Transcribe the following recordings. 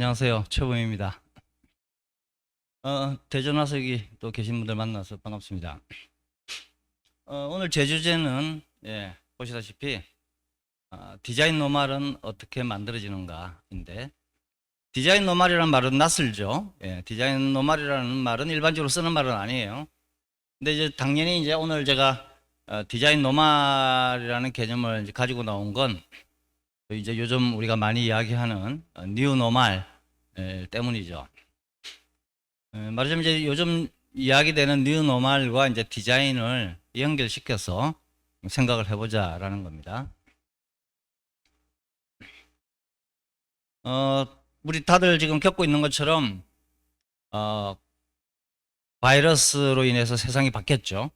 안녕하세요. 최범입니다. 대전 와서 여기 또 계신 분들 만나서 반갑습니다. 오늘 제 주제는 보시다시피 디자인 노말은 어떻게 만들어지는가인데, 디자인 노말이라는 말은 낯설죠. 디자인 노말이라는 말은 일반적으로 쓰는 말은 아니에요. 근데 이제 당연히 이제 오늘 제가 디자인 노말이라는 개념을 이제 가지고 나온 건 이제 요즘 우리가 많이 이야기하는 뉴 노말 때문이죠. 말하자면 이제 요즘 이야기되는 뉴 노멀과 이제 디자인을 연결시켜서 생각을 해보자라는 겁니다. 우리 다들 지금 겪고 있는 것처럼 바이러스로 인해서 세상이 바뀌었죠.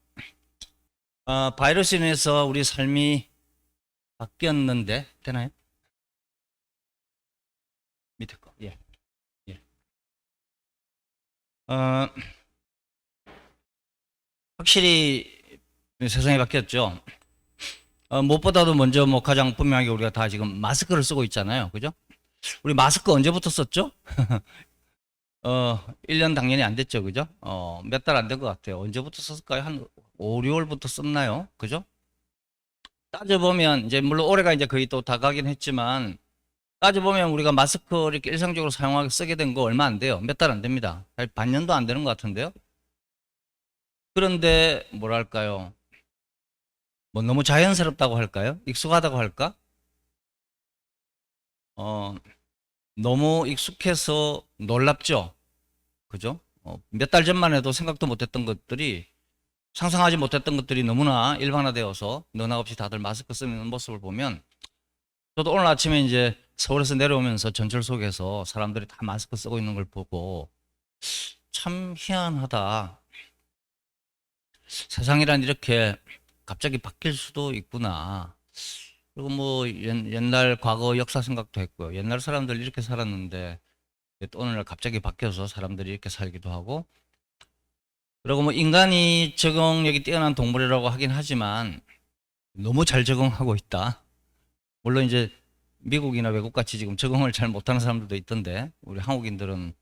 바이러스로 인해서 우리 삶이 바뀌었는데 되나요? 밑에 거. 예. 확실히 세상이 바뀌었죠. 무엇보다도 먼저 뭐 가장 분명하게 우리가 다 지금 마스크를 쓰고 있잖아요. 그죠? 우리 마스크 언제부터 썼죠? 1년 당연히 안 됐죠. 그죠? 몇 달 안 된 것 같아요. 언제부터 썼을까요? 한 5, 6월부터 썼나요? 그죠? 따져보면, 이제, 물론 올해가 이제 거의 또 다 가긴 했지만, 따져보면 우리가 마스크를 이렇게 일상적으로 사용하게 쓰게 된 거 얼마 안 돼요. 몇 달 안 됩니다. 반년도 안 되는 것 같은데요. 그런데, 뭐랄까요. 뭐 너무 자연스럽다고 할까요? 익숙하다고 할까? 너무 익숙해서 놀랍죠? 그죠? 몇 달 전만 해도 생각도 못했던 것들이, 상상하지 못했던 것들이 너무나 일반화되어서 너나 없이 다들 마스크 쓰는 모습을 보면, 저도 오늘 아침에 이제 서울에서 내려오면서 전철 속에서 사람들이 다 마스크 쓰고 있는 걸 보고 참 희한하다. 세상이란 이렇게 갑자기 바뀔 수도 있구나. 그리고 뭐 옛날 과거 역사 생각도 했고요. 옛날 사람들 이렇게 살았는데 또 어느 날 갑자기 바뀌어서 사람들이 이렇게 살기도 하고, 그리고 뭐 인간이 적응력이 뛰어난 동물이라고 하긴 하지만 너무 잘 적응하고 있다. 물론 이제 미국이나 외국같이 지금 적응을 잘 못하는 사람들도 있던데, 우리 한국인들은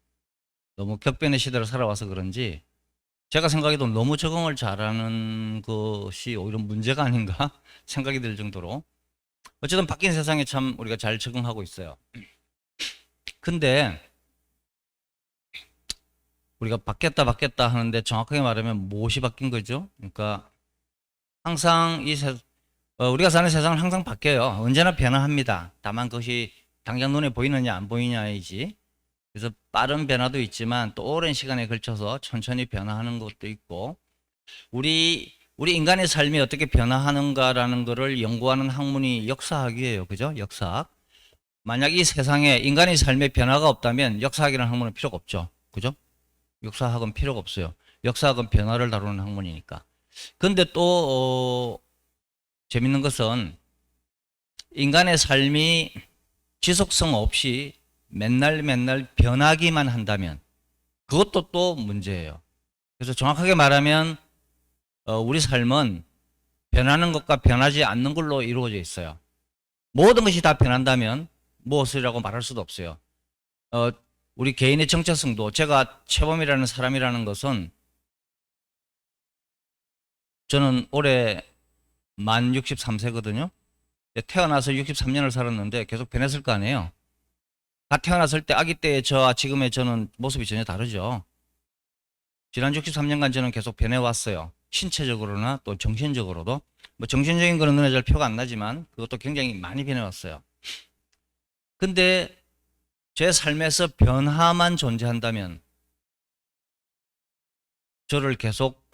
너무 격변의 시대를 살아와서 그런지 제가 생각해도 너무 적응을 잘하는 것이 오히려 문제가 아닌가 생각이 들 정도로, 어쨌든 바뀐 세상에 참 우리가 잘 적응하고 있어요. 근데 우리가 바뀌었다 하는데 정확하게 말하면 무엇이 바뀐 거죠? 그러니까 항상 우리가 사는 세상은 항상 바뀌어요. 언제나 변화합니다. 다만 그것이 당장 눈에 보이느냐 안 보이냐이지. 그래서 빠른 변화도 있지만 또 오랜 시간에 걸쳐서 천천히 변화하는 것도 있고, 우리 인간의 삶이 어떻게 변화하는가라는 것을 연구하는 학문이 역사학이에요. 그죠? 역사학. 만약 이 세상에 인간의 삶에 변화가 없다면 역사학이라는 학문은 필요가 없죠. 그죠? 역사학은 필요가 없어요. 역사학은 변화를 다루는 학문이니까. 근데 또 재밌는 것은 인간의 삶이 지속성 없이 맨날 변하기만 한다면 그것도 또 문제예요. 그래서 정확하게 말하면 우리 삶은 변하는 것과 변하지 않는 걸로 이루어져 있어요. 모든 것이 다 변한다면 무엇이라고 말할 수도 없어요. 우리 개인의 정체성도, 제가 최범이라는 사람이라는 것은, 저는 올해 만 63세거든요. 태어나서 63년을 살았는데 계속 변했을 거 아니에요. 다 태어났을 때 아기 때의 저와 지금의 저는 모습이 전혀 다르죠. 지난 63년간 저는 계속 변해왔어요. 신체적으로나 또 정신적으로도. 뭐 정신적인 거는 눈에 잘 표가 안 나지만 그것도 굉장히 많이 변해왔어요. 근데 제 삶에서 변화만 존재한다면 저를 계속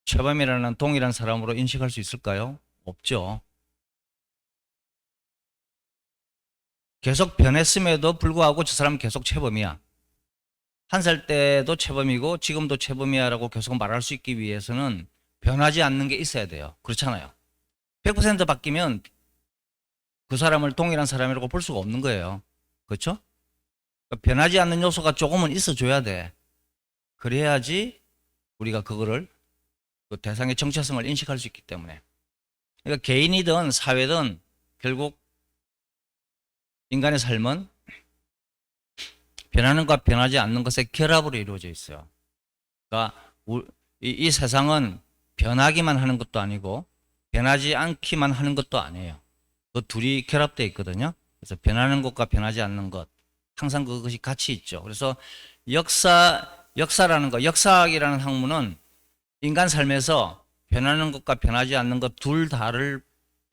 최범이라는 동일한 사람으로 인식할 수 있을까요? 없죠. 계속 변했음에도 불구하고 저 사람은 계속 최범이야. 한 살 때도 최범이고 지금도 최범이야라고 계속 말할 수 있기 위해서는 변하지 않는 게 있어야 돼요. 그렇잖아요. 100% 바뀌면 그 사람을 동일한 사람이라고 볼 수가 없는 거예요. 그렇죠? 그러니까 변하지 않는 요소가 조금은 있어줘야 돼. 그래야지 우리가 그거를, 그 대상의 정체성을 인식할 수 있기 때문에. 그러니까 개인이든 사회든 결국 인간의 삶은 변하는 것과 변하지 않는 것의 결합으로 이루어져 있어요. 그러니까 이 세상은 변하기만 하는 것도 아니고 변하지 않기만 하는 것도 아니에요. 그 둘이 결합되어 있거든요. 그래서 변하는 것과 변하지 않는 것, 항상 그것이 같이 있죠. 그래서 역사라는 거, 역사학이라는 학문은 인간 삶에서 변하는 것과 변하지 않는 것 둘 다를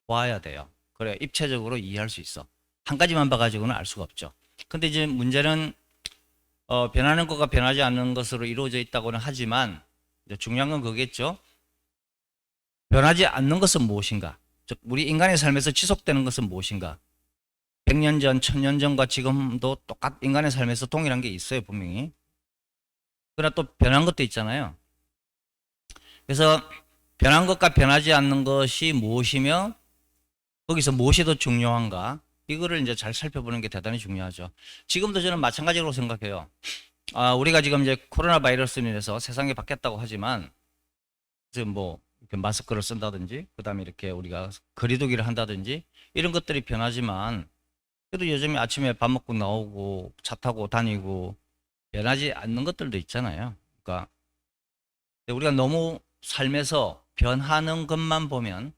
보아야 돼요. 그래 입체적으로 이해할 수 있어. 한 가지만 봐가지고는 알 수가 없죠. 근데 이제 문제는 변하는 것과 변하지 않는 것으로 이루어져 있다고는 하지만 이제 중요한 건 그거겠죠. 변하지 않는 것은 무엇인가? 즉 우리 인간의 삶에서 지속되는 것은 무엇인가? 100년 전, 1000년 전과 지금도 인간의 삶에서 동일한 게 있어요, 분명히. 그러나 또 변한 것도 있잖아요. 그래서 변한 것과 변하지 않는 것이 무엇이며 거기서 무엇이 더 중요한가? 이거를 이제 잘 살펴보는 게 대단히 중요하죠. 지금도 저는 마찬가지로 생각해요. 우리가 지금 이제 코로나 바이러스로 인해서 세상이 바뀌었다고 하지만 지금 뭐 이렇게 마스크를 쓴다든지 그다음에 이렇게 우리가 거리두기를 한다든지 이런 것들이 변하지만 그래도 요즘에 아침에 밥 먹고 나오고 차 타고 다니고 변하지 않는 것들도 있잖아요. 그러니까 우리가 너무 삶에서 변하는 것만 보면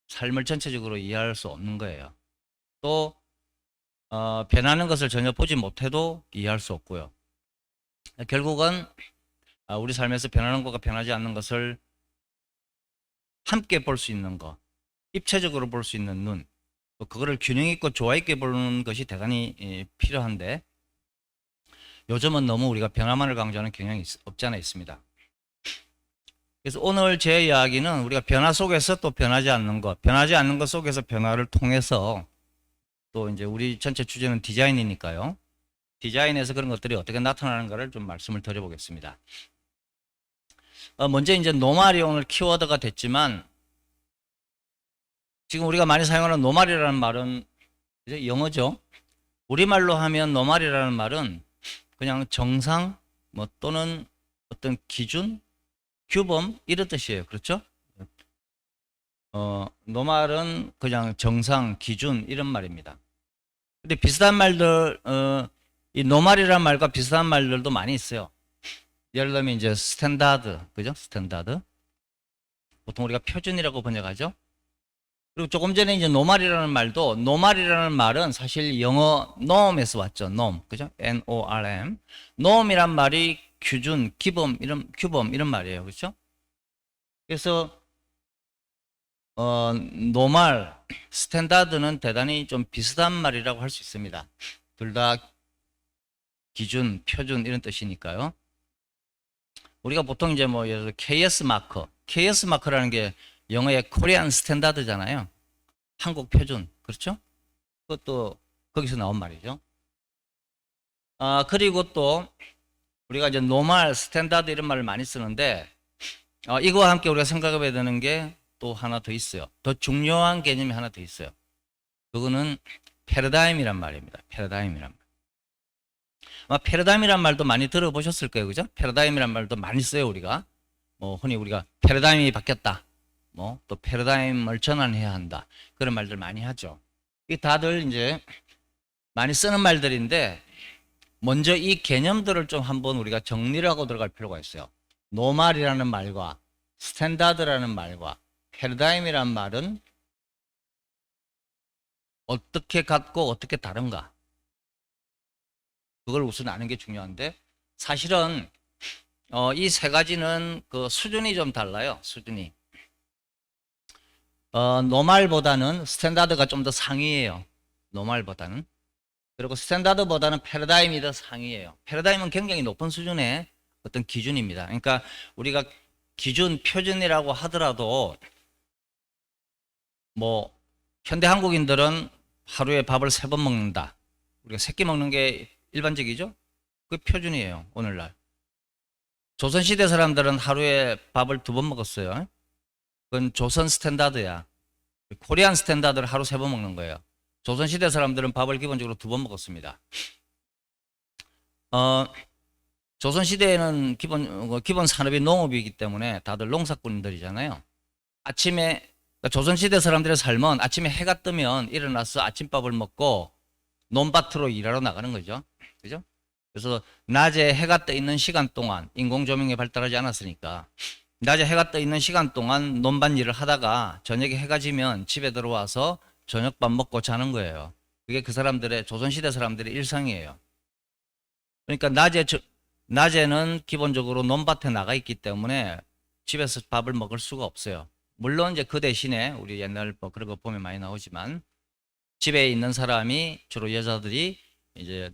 삶을 전체적으로 이해할 수 없는 거예요. 또 변하는 것을 전혀 보지 못해도 이해할 수 없고요. 결국은 우리 삶에서 변하는 것과 변하지 않는 것을 함께 볼 수 있는 것, 입체적으로 볼 수 있는 눈, 또 그거를 균형 있고 조화 있게 보는 것이 대단히 필요한데 요즘은 너무 우리가 변화만을 강조하는 경향이 없지 않아 있습니다. 그래서 오늘 제 이야기는 우리가 변화 속에서 또 변하지 않는 것, 변하지 않는 것 속에서 변화를 통해서 또 이제 우리 전체 주제는 디자인이니까요. 디자인에서 그런 것들이 어떻게 나타나는가를 좀 말씀을 드려보겠습니다. 먼저 이제 노말이 오늘 키워드가 됐지만 지금 우리가 많이 사용하는 노말이라는 말은 이제 영어죠. 우리말로 하면 노말이라는 말은 그냥 정상 뭐 또는 어떤 기준, 규범 이런 뜻이에요. 그렇죠? 노말은 그냥 정상, 기준 이런 말입니다. 근데 비슷한 말들 이 노말이라는 말과 비슷한 말들도 많이 있어요. 예를 들면 이제 스탠다드, 그죠? 스탠다드. 보통 우리가 표준이라고 번역하죠. 그리고 조금 전에 이제 노말이라는 말은 사실 영어 norm에서 왔죠. norm, 그죠? N-O-R-M. norm이란 말이 규준, 규범 이런 말이에요. 그렇죠? 그래서 노말, 스탠다드는 대단히 좀 비슷한 말이라고 할 수 있습니다. 둘 다 기준, 표준 이런 뜻이니까요. 우리가 보통 이제 뭐 예를 들어 KS 마커라는 게 영어의 코리안 스탠다드잖아요. 한국 표준, 그렇죠? 그것도 거기서 나온 말이죠. 그리고 또 우리가 이제 노말, 스탠다드 이런 말을 많이 쓰는데 이거와 함께 우리가 생각해야 되는 게 또 하나 더 있어요. 더 중요한 개념이 하나 더 있어요. 그거는 패러다임이란 말입니다. 패러다임이란 말도 많이 들어보셨을 거예요. 그죠? 패러다임이란 말도 많이 써요, 우리가. 흔히 우리가 패러다임이 바뀌었다. 또 패러다임을 전환해야 한다. 그런 말들 많이 하죠. 이 다들 이제 많이 쓰는 말들인데 먼저 이 개념들을 좀 한번 우리가 정리를 하고 들어갈 필요가 있어요. 노말이라는 말과 스탠다드라는 말과 패러다임이라는 말은 어떻게 같고 어떻게 다른가? 그걸 우선 아는 게 중요한데 사실은 이 세 가지는 그 수준이 좀 달라요. 수준이. 노말보다는 스탠다드가 좀 더 상위예요. 노말보다는. 그리고 스탠다드보다는 패러다임이 더 상위예요. 패러다임은 굉장히 높은 수준의 어떤 기준입니다. 그러니까 우리가 기준, 표준이라고 하더라도 뭐 현대 한국인들은 하루에 밥을 3번 먹는다. 우리가 3끼 먹는 게 일반적이죠? 그게 표준이에요. 오늘날. 조선시대 사람들은 하루에 밥을 2번 먹었어요. 그건 조선 스탠다드야. 코리안 스탠다드를 하루 3번 먹는 거예요. 조선시대 사람들은 밥을 기본적으로 2번 먹었습니다. 조선시대에는 기본 산업이 농업이기 때문에 다들 농사꾼들이잖아요. 아침에, 그러니까 조선시대 사람들의 삶은 아침에 해가 뜨면 일어나서 아침밥을 먹고 논밭으로 일하러 나가는 거죠. 그죠? 그래서 낮에 해가 떠 있는 시간 동안 인공 조명이 발달하지 않았으니까 낮에 해가 떠 있는 시간 동안 논밭 일을 하다가 저녁에 해가 지면 집에 들어와서 저녁밥 먹고 자는 거예요. 그게 그 사람들의 조선시대 사람들의 일상이에요. 그러니까 낮에는 기본적으로 논밭에 나가 있기 때문에 집에서 밥을 먹을 수가 없어요. 물론 이제 그 대신에 우리 옛날 뭐 그런 거 보면 많이 나오지만 집에 있는 사람이 주로 여자들이 이제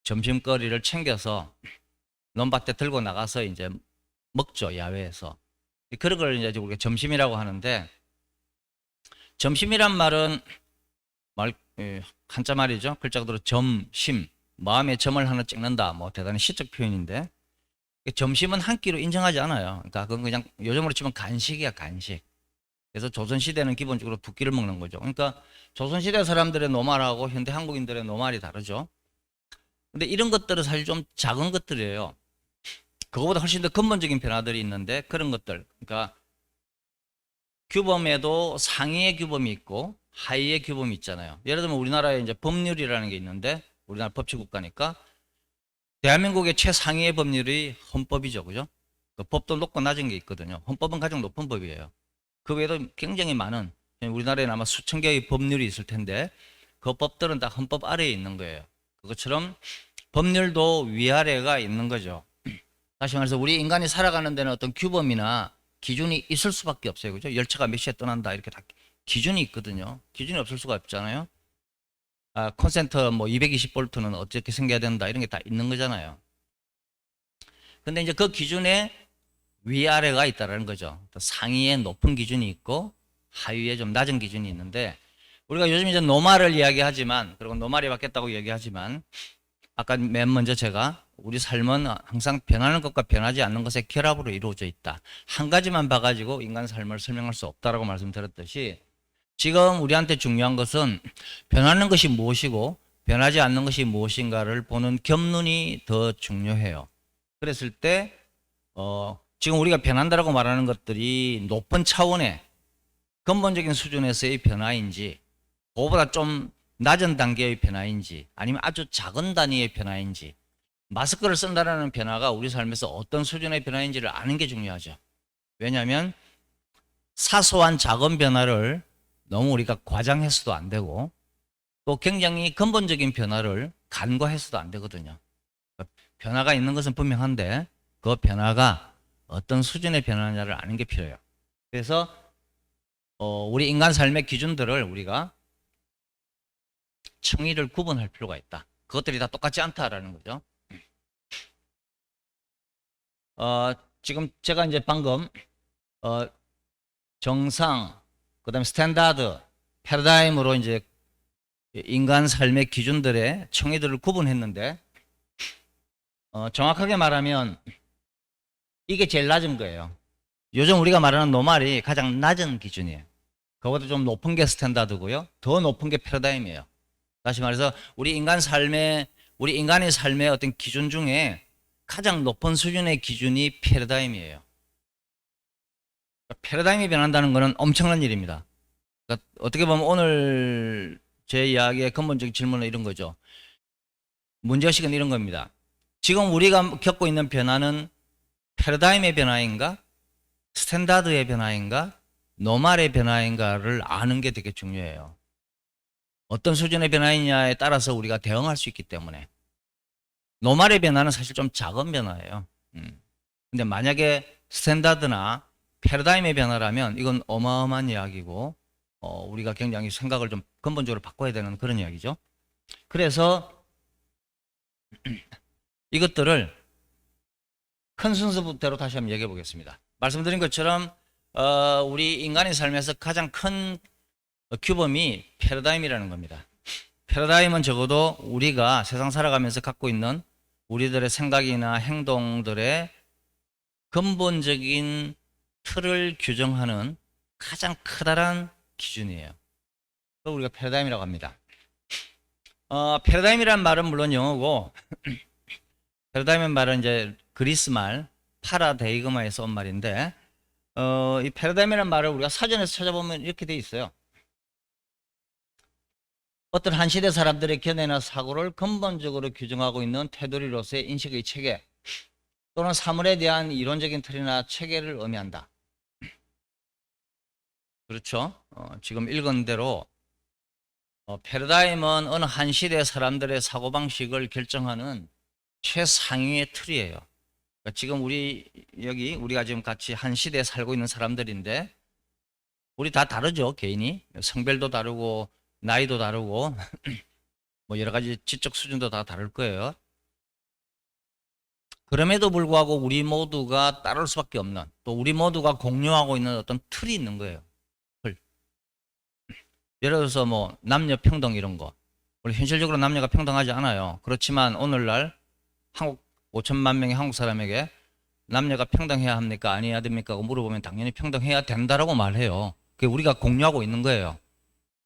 점심거리를 챙겨서 논밭에 들고 나가서 이제 먹죠, 야외에서. 그런 걸 이제 우리가 점심이라고 하는데, 점심이란 말은 한자 말이죠. 글자 그대로 점심, 마음에 점을 하나 찍는다. 뭐 대단히 시적 표현인데, 점심은 한 끼로 인정하지 않아요. 그러니까 그건 그냥 요즘으로 치면 간식이야, 간식. 그래서 조선시대는 기본적으로 두 끼를 먹는 거죠. 그러니까 조선시대 사람들의 노말하고 현대 한국인들의 노말이 다르죠. 근데 이런 것들은 사실 좀 작은 것들이에요. 그거보다 훨씬 더 근본적인 변화들이 있는데 그런 것들. 그러니까 규범에도 상위의 규범이 있고 하위의 규범이 있잖아요. 예를 들면 우리나라에 이제 법률이라는 게 있는데 우리나라 법치국가니까 대한민국의 최상위의 법률이 헌법이죠. 그죠? 그 법도 높고 낮은 게 있거든요. 헌법은 가장 높은 법이에요. 그 외에도 굉장히 많은 우리나라에는 아마 수천 개의 법률이 있을 텐데 그 법들은 다 헌법 아래에 있는 거예요. 그것처럼 법률도 위아래가 있는 거죠. 다시 말해서 우리 인간이 살아가는 데는 어떤 규범이나 기준이 있을 수밖에 없어요. 그죠? 열차가 몇 시에 떠난다 이렇게 다 기준이 있거든요. 기준이 없을 수가 없잖아요. 콘센트 뭐 220볼트는 어떻게 생겨야 된다 이런 게 다 있는 거잖아요. 근데 이제 그 기준에 위아래가 있다라는 거죠. 상위에 높은 기준이 있고 하위에 좀 낮은 기준이 있는데 우리가 요즘 이제 노말을 이야기하지만 그리고 노말이 바뀌었다고 얘기하지만 아까 맨 먼저 제가 우리 삶은 항상 변하는 것과 변하지 않는 것의 결합으로 이루어져 있다. 한 가지만 봐가지고 인간 삶을 설명할 수 없다라고 말씀드렸듯이 지금 우리한테 중요한 것은 변하는 것이 무엇이고 변하지 않는 것이 무엇인가를 보는 견눈이 더 중요해요. 그랬을 때 지금 우리가 변한다라고 말하는 것들이 높은 차원의 근본적인 수준에서의 변화인지 그거보다 좀 낮은 단계의 변화인지 아니면 아주 작은 단위의 변화인지 마스크를 쓴다는 변화가 우리 삶에서 어떤 수준의 변화인지를 아는 게 중요하죠. 왜냐하면 사소한 작은 변화를 너무 우리가 과장해서도 안 되고 또 굉장히 근본적인 변화를 간과해서도 안 되거든요. 변화가 있는 것은 분명한데 그 변화가 어떤 수준의 변화냐를 아는 게 필요해요. 그래서 우리 인간 삶의 기준들을 우리가 층위를 구분할 필요가 있다. 그것들이 다 똑같지 않다라는 거죠. 지금 제가 이제 방금 정상, 그다음에 스탠다드, 패러다임으로 이제 인간 삶의 기준들의 층위들을 구분했는데 정확하게 말하면 이게 제일 낮은 거예요. 요즘 우리가 말하는 노말이 가장 낮은 기준이에요. 그거보다 좀 높은 게 스탠다드고요. 더 높은 게 패러다임이에요. 다시 말해서 우리 인간의 삶의 어떤 기준 중에 가장 높은 수준의 기준이 패러다임이에요. 패러다임이 변한다는 것은 엄청난 일입니다. 그러니까 어떻게 보면 오늘 제 이야기의 근본적인 질문은 이런 거죠. 문제의식은 이런 겁니다. 지금 우리가 겪고 있는 변화는 패러다임의 변화인가? 스탠다드의 변화인가? 노말의 변화인가를 아는 게 되게 중요해요. 어떤 수준의 변화이냐에 따라서 우리가 대응할 수 있기 때문에 노말의 변화는 사실 좀 작은 변화예요. 근데 만약에 스탠다드나 패러다임의 변화라면 이건 어마어마한 이야기고 우리가 굉장히 생각을 좀 근본적으로 바꿔야 되는 그런 이야기죠. 그래서 이것들을 큰 순서대로 다시 한번 얘기해 보겠습니다. 말씀드린 것처럼 우리 인간의 삶에서 가장 큰 규범이 패러다임이라는 겁니다. 패러다임은 적어도 우리가 세상 살아가면서 갖고 있는 우리들의 생각이나 행동들의 근본적인 틀을 규정하는 가장 커다란 기준이에요. 그걸 우리가 패러다임이라고 합니다. 패러다임이라는 말은 물론 영어고 패러다임의 말은 이제 그리스 말 파라데이그마에서 온 말인데 이 패러다임이라는 말을 우리가 사전에서 찾아보면 이렇게 돼 있어요. 어떤 한 시대 사람들의 견해나 사고를 근본적으로 규정하고 있는 테두리로서의 인식의 체계 또는 사물에 대한 이론적인 틀이나 체계를 의미한다. 그렇죠? 지금 읽은 대로 패러다임은 어느 한 시대 사람들의 사고방식을 결정하는 최상위의 틀이에요. 그러니까 지금 우리가 지금 같이 한 시대에 살고 있는 사람들인데 우리 다 다르죠, 개인이. 성별도 다르고 나이도 다르고 뭐 여러 가지 지적 수준도 다 다를 거예요. 그럼에도 불구하고 우리 모두가 따를 수밖에 없는, 또 우리 모두가 공유하고 있는 어떤 틀이 있는 거예요. 틀. 예를 들어서 뭐 남녀 평등 이런 거. 우리 현실적으로 남녀가 평등하지 않아요. 그렇지만 오늘날 한국 5천만 명의 한국 사람에게 남녀가 평등해야 합니까? 아니어야 됩니까? 하고 물어보면 당연히 평등해야 된다라고 말해요. 그게 우리가 공유하고 있는 거예요.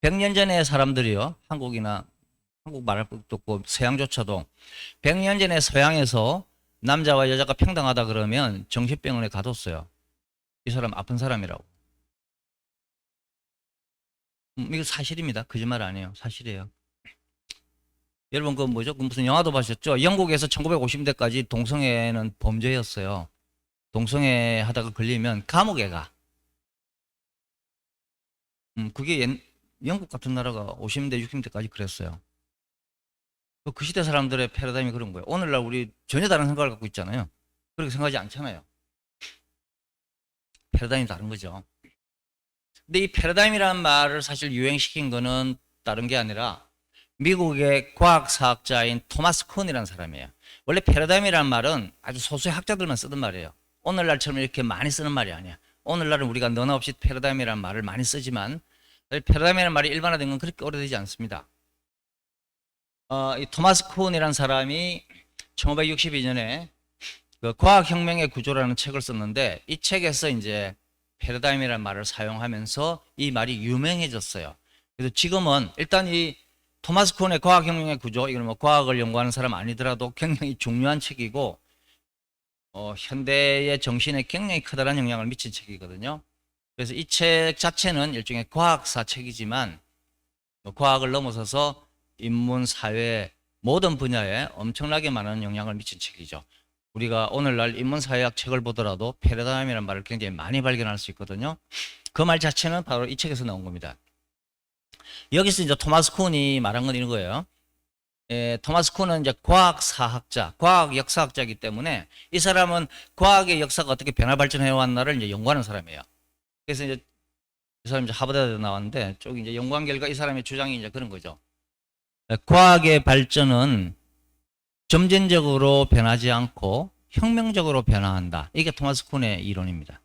100년 전의 사람들이요. 한국이나 한국 말할 것도 없고 서양조차도 100년 전에 서양에서 남자와 여자가 평등하다 그러면 정신병원에 가뒀어요. 이 사람 아픈 사람이라고. 이거 사실입니다. 거짓말 아니에요. 사실이에요. 여러분 그 뭐죠? 그 무슨 영화도 보셨죠? 영국에서 1950년대까지 동성애는 범죄였어요. 동성애 하다가 걸리면 감옥에 가. 그게 영국 같은 나라가 50년대, 60년대까지 그랬어요. 그 시대 사람들의 패러다임이 그런 거예요. 오늘날 우리 전혀 다른 생각을 갖고 있잖아요. 그렇게 생각하지 않잖아요. 패러다임이 다른 거죠. 근데 이 패러다임이라는 말을 사실 유행시킨 거는 다른 게 아니라 미국의 과학사학자인 토마스 쿤이라는 사람이에요. 원래 패러다임이라는 말은 아주 소수의 학자들만 쓰던 말이에요. 오늘날처럼 이렇게 많이 쓰는 말이 아니야. 오늘날은 우리가 너나 없이 패러다임이라는 말을 많이 쓰지만 패러다임이라는 말이 일반화된 건 그렇게 오래되지 않습니다. 이 토마스 쿤이라는 사람이 1562년에 그 과학혁명의 구조라는 책을 썼는데 이 책에서 이제 패러다임이라는 말을 사용하면서 이 말이 유명해졌어요. 그래서 지금은 일단 이 토마스 쿤의 과학혁명의 구조, 이건 뭐 과학을 연구하는 사람 아니더라도 굉장히 중요한 책이고 현대의 정신에 굉장히 커다란 영향을 미친 책이거든요. 그래서 이 책 자체는 일종의 과학사 책이지만 과학을 넘어서서 인문, 사회 모든 분야에 엄청나게 많은 영향을 미친 책이죠. 우리가 오늘날 인문사회학 책을 보더라도 패러다임이라는 말을 굉장히 많이 발견할 수 있거든요. 그 말 자체는 바로 이 책에서 나온 겁니다. 여기서 이제 토마스 쿤이 말한 건 이런 거예요. 토마스 쿤은 이제 과학사학자, 과학 역사학자이기 때문에 이 사람은 과학의 역사가 어떻게 변화 발전해 왔나를 이제 연구하는 사람이에요. 그래서 이제 이 사람이 이제 하버드에 나왔는데 쪽 이제 연구한 결과 이 사람의 주장이 이제 그런 거죠. 과학의 발전은 점진적으로 변하지 않고 혁명적으로 변화한다. 이게 토마스 쿤의 이론입니다.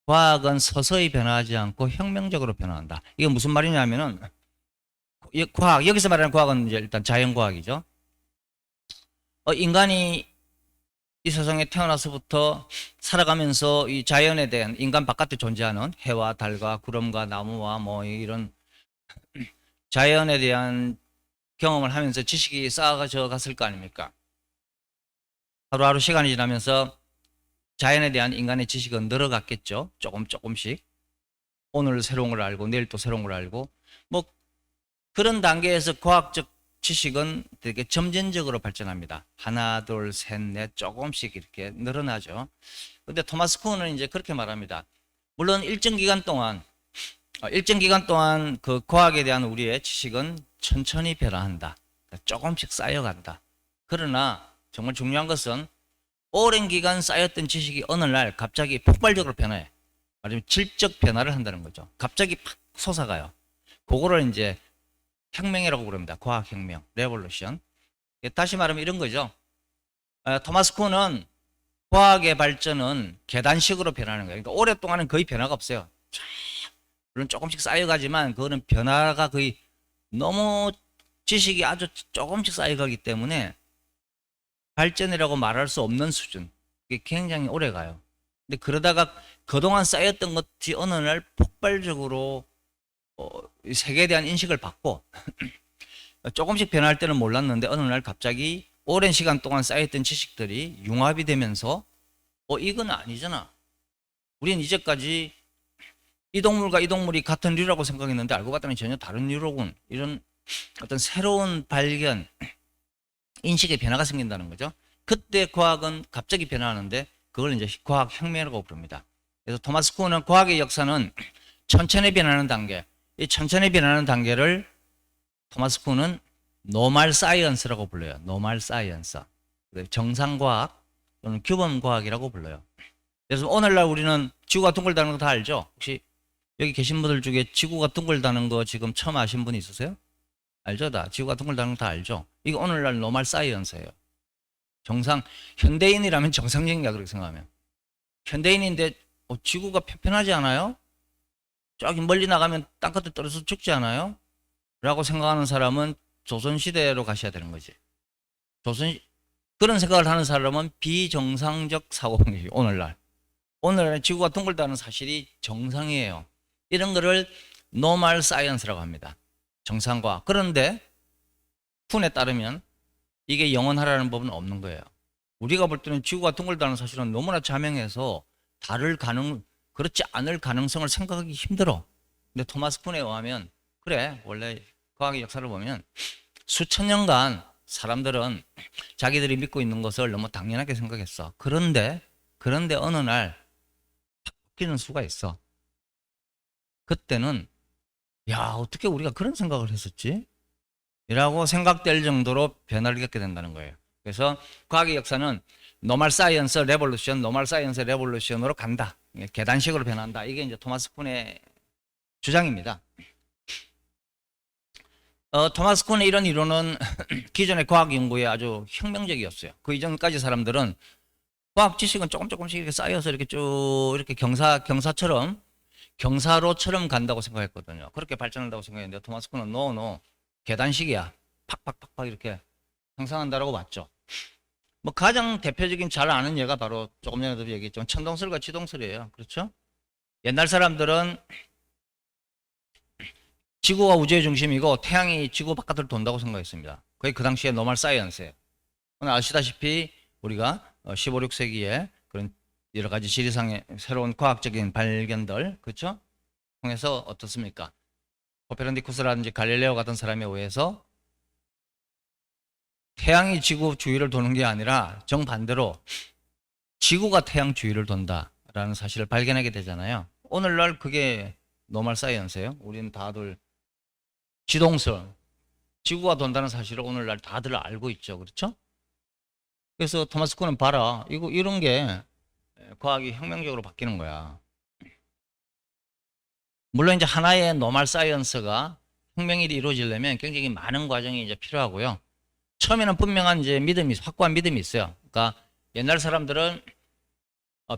과학은 서서히 변화하지 않고 혁명적으로 변화한다. 이게 무슨 말이냐면은 과학, 여기서 말하는 과학은 이제 일단 자연과학이죠. 인간이 이 세상에 태어나서부터 살아가면서 이 자연에 대한 인간 바깥에 존재하는 해와 달과 구름과 나무와 뭐 이런 자연에 대한 경험을 하면서 지식이 쌓아져 갔을 거 아닙니까? 하루하루 시간이 지나면서 자연에 대한 인간의 지식은 늘어갔겠죠. 조금씩. 오늘 새로운 걸 알고 내일 또 새로운 걸 알고 뭐 그런 단계에서 과학적 지식은 되게 점진적으로 발전합니다. 하나, 둘, 셋, 넷 조금씩 이렇게 늘어나죠. 근데 토마스 쿤은 이제 그렇게 말합니다. 물론 일정 기간 동안 그 과학에 대한 우리의 지식은 천천히 변화한다. 조금씩 쌓여간다. 그러나 정말 중요한 것은 오랜 기간 쌓였던 지식이 어느 날 갑자기 폭발적으로 변해. 말하자면 질적 변화를 한다는 거죠. 갑자기 팍 솟아가요. 그거를 이제 혁명이라고 부릅니다. 과학혁명, 레볼루션. 다시 말하면 이런 거죠. 토마스 쿤은 과학의 발전은 계단식으로 변하는 거예요. 그러니까 오랫동안은 거의 변화가 없어요. 물론 조금씩 쌓여가지만 그거는 변화가 거의 너무 지식이 아주 조금씩 쌓여가기 때문에 발전이라고 말할 수 없는 수준. 그게 굉장히 오래 가요. 근데 그러다가 그동안 쌓였던 것이 어느 날 폭발적으로 세계에 대한 인식을 받고 조금씩 변할 때는 몰랐는데 어느 날 갑자기 오랜 시간 동안 쌓였던 지식들이 융합이 되면서 이건 아니잖아. 우린 이제까지 이 동물과 이 동물이 같은 류라고 생각했는데 알고 봤더니 전혀 다른 류로군. 이런 어떤 새로운 발견, 인식의 변화가 생긴다는 거죠. 그때 과학은 갑자기 변화하는데 그걸 이제 과학혁명이라고 부릅니다. 그래서 토마스 쿤은 과학의 역사는 천천히 변하는 단계, 이 천천히 변하는 단계를 토마스 쿤은 노멀 사이언스라고 불러요. 노멀 사이언스. 정상과학 또는 규범과학이라고 불러요. 그래서 오늘날 우리는 지구가 둥글다는 거 다 알죠? 혹시 여기 계신 분들 중에 지구가 둥글다는 거 지금 처음 아신 분 있으세요? 알죠? 다 지구가 둥글다는 거 다 알죠? 이거 오늘날 노멀 사이언스예요. 정상, 현대인이라면 정상적인가 그렇게 생각하면. 현대인인데 지구가 편편하지 않아요? 저기 멀리 나가면 땅끝에 떨어져서 죽지 않아요? 라고 생각하는 사람은 조선시대로 가셔야 되는 거지. 그런 생각을 하는 사람은 비정상적 사고방식이에요. 오늘날 지구가 둥글다는 사실이 정상이에요. 이런 거를 노멀 사이언스라고 합니다. 정상과학. 그런데 쿤에 따르면 이게 영원하라는 법은 없는 거예요. 우리가 볼 때는 지구가 둥글다는 사실은 너무나 자명해서 그렇지 않을 가능성을 생각하기 힘들어. 근데 토마스 쿤에 의하면 그래, 원래 과학의 역사를 보면 수천 년간 사람들은 자기들이 믿고 있는 것을 너무 당연하게 생각했어. 그런데 어느 날 바뀌는 수가 있어. 그때는 야, 어떻게 우리가 그런 생각을 했었지? 이라고 생각될 정도로 변화를 겪게 된다는 거예요. 그래서 과학의 역사는 노멀 사이언스 레볼루션으로 간다. 계단식으로 변한다. 이게 이제 토마스 쿤의 주장입니다. 토마스 쿤의 이런 이론은 기존의 과학 연구에 아주 혁명적이었어요. 그 이전까지 사람들은 과학 지식은 조금씩 이렇게 쌓여서 이렇게 쭉 이렇게 경사로처럼 간다고 생각했거든요. 그렇게 발전한다고 생각했는데 토마스 쿤은 노 계단식이야. 팍팍팍팍 이렇게 형성한다라고 봤죠. 뭐 가장 대표적인 잘 아는 예가 바로 조금 전에도 얘기했지만 천동설과 지동설이에요. 그렇죠? 옛날 사람들은 지구가 우주의 중심이고 태양이 지구 바깥으로 돈다고 생각했습니다. 그게 그 당시에 노멀 사이언스예요. 오늘 아시다시피 우리가 15, 16세기에 그런 여러 가지 지리상의 새로운 과학적인 발견들, 그렇죠? 통해서 어떻습니까? 코페르니쿠스라든지 갈릴레오 같은 사람에 의해서 태양이 지구 주위를 도는 게 아니라 정반대로 지구가 태양 주위를 돈다라는 사실을 발견하게 되잖아요. 오늘날 그게 노멀 사이언스예요. 우리는 다들 지동설, 지구가 돈다는 사실을 오늘날 다들 알고 있죠. 그렇죠? 그래서 토마스 쿤은 봐라. 이런 게 과학이 혁명적으로 바뀌는 거야. 물론 이제 하나의 노멀 사이언스가 혁명이 이루어지려면 굉장히 많은 과정이 이제 필요하고요. 처음에는 분명한 이제 확고한 믿음이 있어요. 그러니까 옛날 사람들은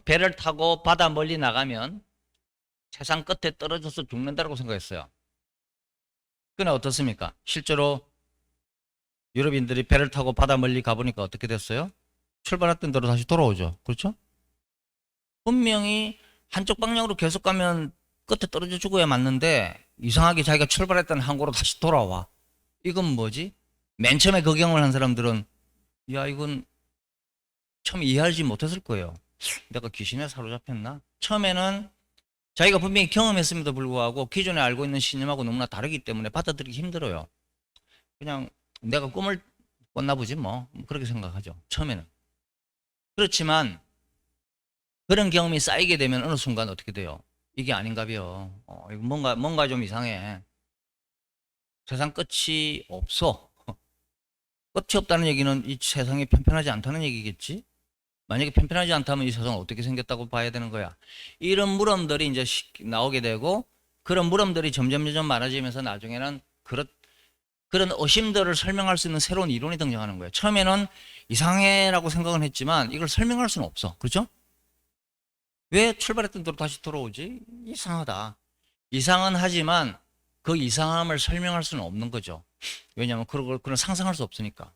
배를 타고 바다 멀리 나가면 세상 끝에 떨어져서 죽는다고 생각했어요. 그러나 어떻습니까? 실제로 유럽인들이 배를 타고 바다 멀리 가보니까 어떻게 됐어요? 출발했던 대로 다시 돌아오죠. 그렇죠? 분명히 한쪽 방향으로 계속 가면 끝에 떨어져 죽어야 맞는데 이상하게 자기가 출발했던 항구로 다시 돌아와. 이건 뭐지? 맨 처음에 그 경험을 한 사람들은 야, 이건 처음 이해하지 못했을 거예요. 내가 귀신에 사로잡혔나? 처음에는 자기가 분명히 경험했음에도 불구하고 기존에 알고 있는 신념하고 너무나 다르기 때문에 받아들이기 힘들어요. 그냥 내가 꿈을 꿨나 보지 뭐 그렇게 생각하죠. 처음에는. 그렇지만 그런 경험이 쌓이게 되면 어느 순간 어떻게 돼요? 이게 아닌가벼. 이거 뭔가 좀 이상해. 세상 끝이 없어. 끝이 없다는 얘기는 이 세상이 편편하지 않다는 얘기겠지? 만약에 편편하지 않다면 이 세상은 어떻게 생겼다고 봐야 되는 거야? 이런 물음들이 이제 나오게 되고 그런 물음들이 점점 많아지면서 나중에는 그런 의심들을 설명할 수 있는 새로운 이론이 등장하는 거예요. 처음에는 이상해라고 생각은 했지만 이걸 설명할 수는 없어. 그렇죠? 왜 출발했던 대로 다시 돌아오지? 이상하다. 이상은 하지만 그 이상함을 설명할 수는 없는 거죠. 왜냐하면 그런 상상할 수 없으니까.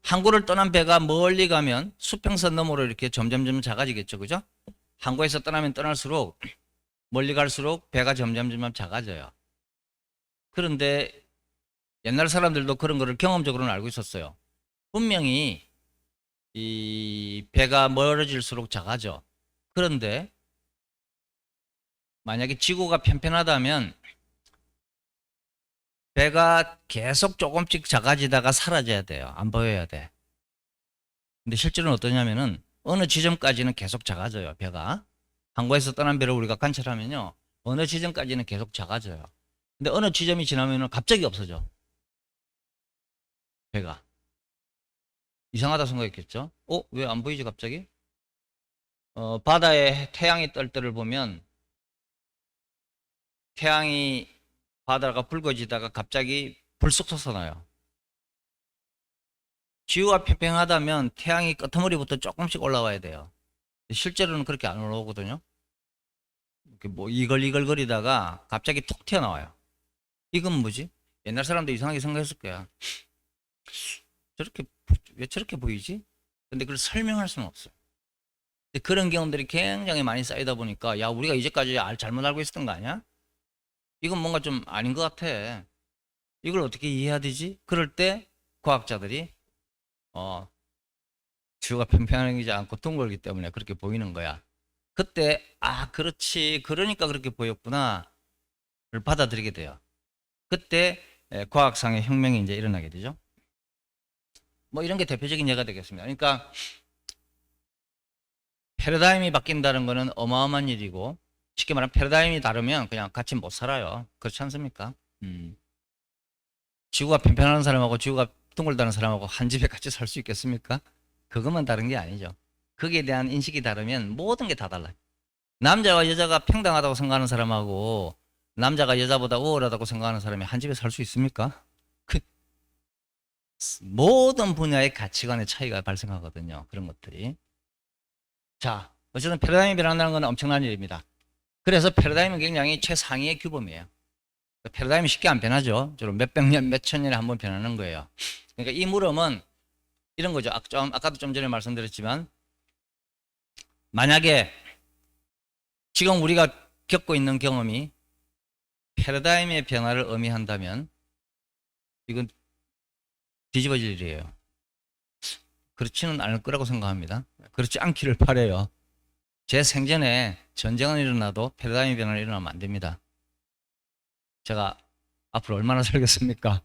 항구를 떠난 배가 멀리 가면 수평선 너머로 이렇게 점점 작아지겠죠. 그죠? 항구에서 떠날수록 멀리 갈수록 배가 점점 작아져요. 그런데 옛날 사람들도 그런 거를 경험적으로는 알고 있었어요. 분명히 이 배가 멀어질수록 작아져. 그런데 만약에 지구가 편편하다면 배가 계속 조금씩 작아지다가 사라져야 돼요. 안 보여야 돼. 근데 실제로는 어떠냐면은 어느 지점까지는 계속 작아져요. 배가. 항구에서 떠난 배를 우리가 관찰하면요. 어느 지점까지는 계속 작아져요. 근데 어느 지점이 지나면은 갑자기 없어져. 배가. 이상하다 생각했겠죠? 왜 안 보이지 갑자기? 바다에 태양이 뜰 때를 보면 태양이 바다가 붉어지다가 갑자기 불쑥 솟아나요. 지구가 평평하다면 태양이 끄트머리부터 조금씩 올라와야 돼요. 실제로는 그렇게 안 올라오거든요. 이렇게 뭐 이글이글거리다가 갑자기 툭 튀어나와요. 이건 뭐지? 옛날 사람도 이상하게 생각했을 거야. 저렇게 왜 저렇게 보이지? 근데 그걸 설명할 수는 없어요. 근데 그런 경험들이 굉장히 많이 쌓이다 보니까 야 우리가 이제까지 잘못 알고 있었던 거 아니야? 이건 뭔가 좀 아닌 것 같아. 이걸 어떻게 이해해야 되지? 그럴 때 과학자들이 어, 지구가 평평하지 않고 둥글기 때문에 그렇게 보이는 거야. 그때 그렇지 그러니까 그렇게 보였구나를 받아들이게 돼요. 그때 과학상의 혁명이 이제 일어나게 되죠. 뭐 이런 게 대표적인 예가 되겠습니다. 그러니까 패러다임이 바뀐다는 거는 어마어마한 일이고 쉽게 말하면 패러다임이 다르면 그냥 같이 못 살아요. 그렇지 않습니까? 지구가 평평한 사람하고 지구가 둥글다는 사람하고 한 집에 같이 살 수 있겠습니까? 그것만 다른 게 아니죠. 거기에 대한 인식이 다르면 모든 게 다 달라요. 남자와 여자가 평등하다고 생각하는 사람하고 남자가 여자보다 우월하다고 생각하는 사람이 한 집에 살 수 있습니까? 그 모든 분야의 가치관의 차이가 발생하거든요. 그런 것들이. 자, 어쨌든 패러다임이 변한다는 건 엄청난 일입니다. 그래서 패러다임은 굉장히 최상위의 규범이에요. 패러다임이 쉽게 안 변하죠. 주로 몇백 년, 몇천 년에 한 번 변하는 거예요. 그러니까 이 물음은 이런 거죠. 아까도 좀 전에 말씀드렸지만 만약에 지금 우리가 겪고 있는 경험이 패러다임의 변화를 의미한다면 이건 뒤집어질 일이에요. 그렇지는 않을 거라고 생각합니다. 그렇지 않기를 바라요. 제 생전에 전쟁은 일어나도 패러다임 변화는 일어나면 안 됩니다. 제가 앞으로 얼마나 살겠습니까?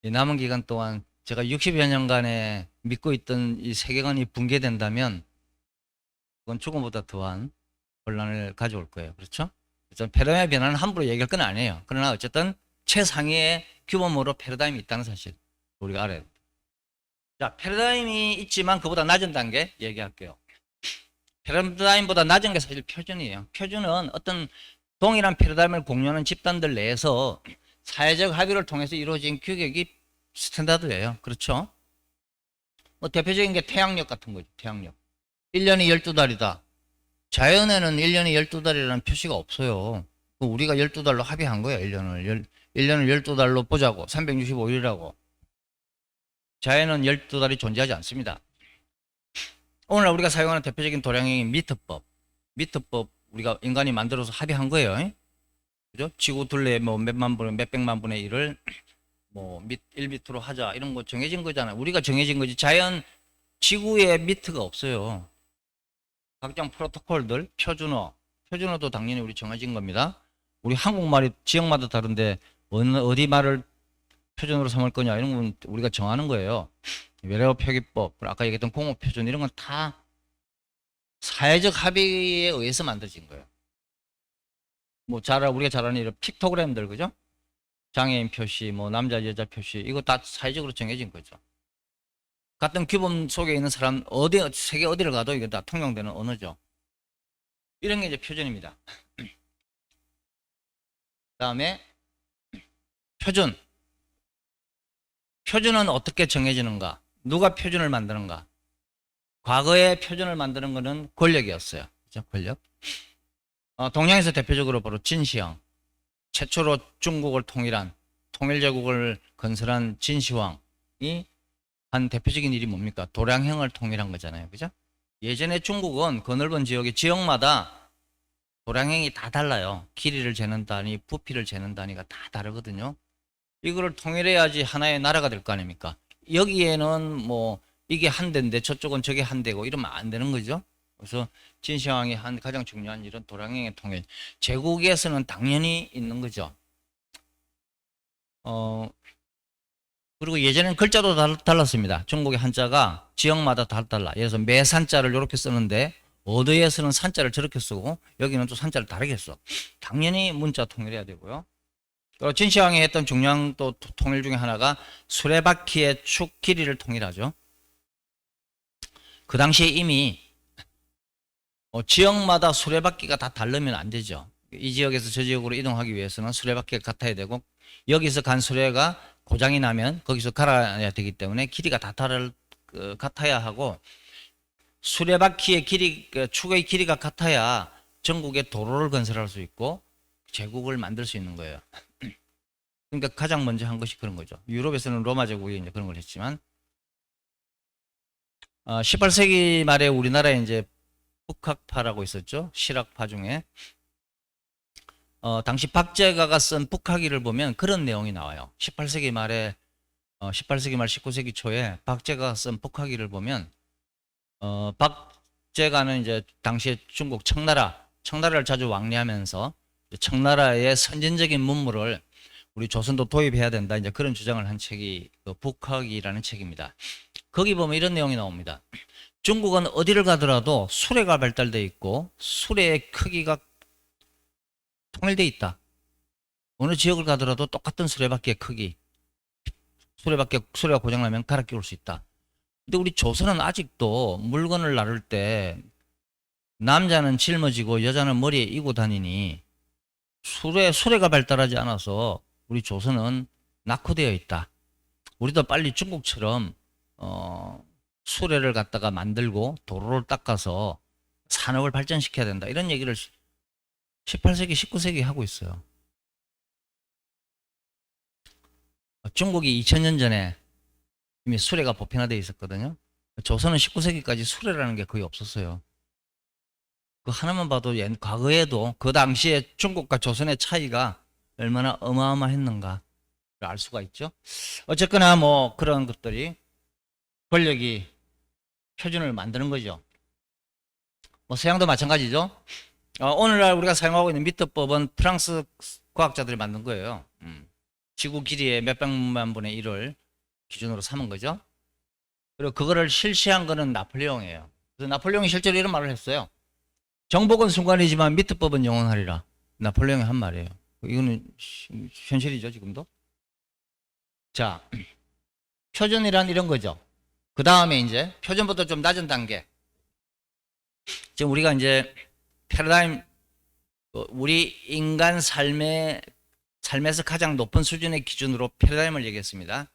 이 남은 기간 동안 제가 60여 년간에 믿고 있던 이 세계관이 붕괴된다면 그건 죽음보다 더한 혼란을 가져올 거예요. 그렇죠? 패러다임의 변화는 함부로 얘기할 건 아니에요. 그러나 어쨌든 최상위의 규범으로 패러다임이 있다는 사실 우리가 알아야 돼요. 자, 패러다임이 있지만 그보다 낮은 단계 얘기할게요. 패러다임보다 낮은 게 사실 표준이에요. 표준은 어떤 동일한 패러다임을 공유하는 집단들 내에서 사회적 합의를 통해서 이루어진 규격이 스탠다드예요. 그렇죠? 뭐 대표적인 게 태양력 같은 거죠. 태양력. 1년이 12달이다. 자연에는 1년이 12달이라는 표시가 없어요. 우리가 12달로 합의한 거예요. 1년을 12달로 보자고. 365일이라고. 자연은 12달이 존재하지 않습니다. 오늘 우리가 사용하는 대표적인 도량행위 미터법. 미터법 우리가 인간이 만들어서 합의한 거예요. 그죠? 지구 둘레 뭐 몇만 분의 몇백만 분의 1을 뭐 1미터로 하자. 이런 거 정해진 거잖아요. 우리가 정해진 거지. 자연 지구에 미터가 없어요. 각종 프로토콜들, 표준어도 당연히 우리 정해진 겁니다. 우리 한국말이 지역마다 다른데 어디 말을 표준으로 삼을 거냐 이런 건 우리가 정하는 거예요. 외래어 표기법, 아까 얘기했던 공업 표준 이런 건 다 사회적 합의에 의해서 만들어진 거예요. 뭐 우리가 잘 아는 이런 픽토그램들 그죠? 장애인 표시, 뭐 남자 여자 표시 이거 다 사회적으로 정해진 거죠. 같은 규범 속에 있는 사람 세계 어디를 가도 이게 다 통용되는 언어죠. 이런 게 이제 표준입니다. 그다음에 표준. 표준은 어떻게 정해지는가? 누가 표준을 만드는가? 과거에 표준을 만드는 것은 권력이었어요. 그죠? 권력. 동양에서 대표적으로 바로 진시황. 최초로 중국을 통일한 통일제국을 건설한 진시황이 한 대표적인 일이 뭡니까? 도량행을 통일한 거잖아요. 그죠? 예전에 중국은 그 넓은 지역마다 도량행이 다 달라요. 길이를 재는 단위, 부피를 재는 단위가 다 다르거든요. 이거를 통일해야지 하나의 나라가 될 거 아닙니까? 여기에는 뭐 이게 한 대인데 저쪽은 저게 한 대고 이러면 안 되는 거죠. 그래서 진시황이 한 가장 중요한 일은 도량행의 통일. 제국에서는 당연히 있는 거죠. 그리고 예전에는 글자도 달랐습니다. 중국의 한자가 지역마다 다 달라. 예를 들어서 매산자를 이렇게 쓰는데 어디에서는 산자를 저렇게 쓰고 여기는 또 산자를 다르게 써. 당연히 문자 통일해야 되고요. 진시황이 했던 중요한 또 통일 중에 하나가 수레바퀴의 축 길이를 통일하죠. 그 당시에 이미 지역마다 수레바퀴가 다 다르면 안 되죠. 이 지역에서 저 지역으로 이동하기 위해서는 수레바퀴가 같아야 되고 여기서 간 수레가 고장이 나면 거기서 갈아야 되기 때문에 길이가 다 같아야 하고 수레바퀴의 길이, 축의 길이가 같아야 전국에 도로를 건설할 수 있고 제국을 만들 수 있는 거예요. 그러니까 가장 먼저 한 것이 그런 거죠. 유럽에서는 로마 제국이 이제 그런 걸 했지만 18세기 말에 우리나라에 이제 북학파라고 있었죠. 실학파 중에 당시 박제가가 쓴 북학기를 보면 그런 내용이 나와요. 18세기 말에 18세기 말 19세기 초에 박제가가 쓴 북학기를 보면 박제가는 이제 당시에 중국 청나라를 자주 왕래하면서 청나라의 선진적인 문물을 우리 조선도 도입해야 된다. 이제 그런 주장을 한 책이 그 북학이라는 책입니다. 거기 보면 이런 내용이 나옵니다. 중국은 어디를 가더라도 수레가 발달돼 있고 수레의 크기가 통일돼 있다. 어느 지역을 가더라도 똑같은 수레바퀴의 크기, 수레가 고장나면 갈아 끼울 수 있다. 근데 우리 조선은 아직도 물건을 나를 때 남자는 짊어지고 여자는 머리에 이고 다니니 수레가 발달하지 않아서 우리 조선은 낙후되어 있다. 우리도 빨리 중국처럼 수레를 갖다가 만들고 도로를 닦아서 산업을 발전시켜야 된다. 이런 얘기를 18세기, 19세기 하고 있어요. 중국이 2000년 전에 이미 수레가 보편화되어 있었거든요. 조선은 19세기까지 수레라는 게 거의 없었어요. 그 하나만 봐도 과거에도 그 당시에 중국과 조선의 차이가 얼마나 어마어마했는가를 알 수가 있죠. 어쨌거나 뭐 그런 것들이 권력이 표준을 만드는 거죠. 뭐 서양도 마찬가지죠. 오늘날 우리가 사용하고 있는 미터법은 프랑스 과학자들이 만든 거예요. 지구 길이의 몇백만 분의 1을 기준으로 삼은 거죠. 그리고 그거를 실시한 거는 나폴레옹이에요. 그래서 나폴레옹이 실제로 이런 말을 했어요. 정복은 순간이지만 미터법은 영원하리라. 나폴레옹이 한 말이에요. 이거는 현실이죠, 지금도. 자, 표준이란 이런 거죠. 그 다음에 이제 표준보다 좀 낮은 단계. 지금 우리가 이제 패러다임, 우리 인간 삶에서 가장 높은 수준의 기준으로 패러다임을 얘기했습니다.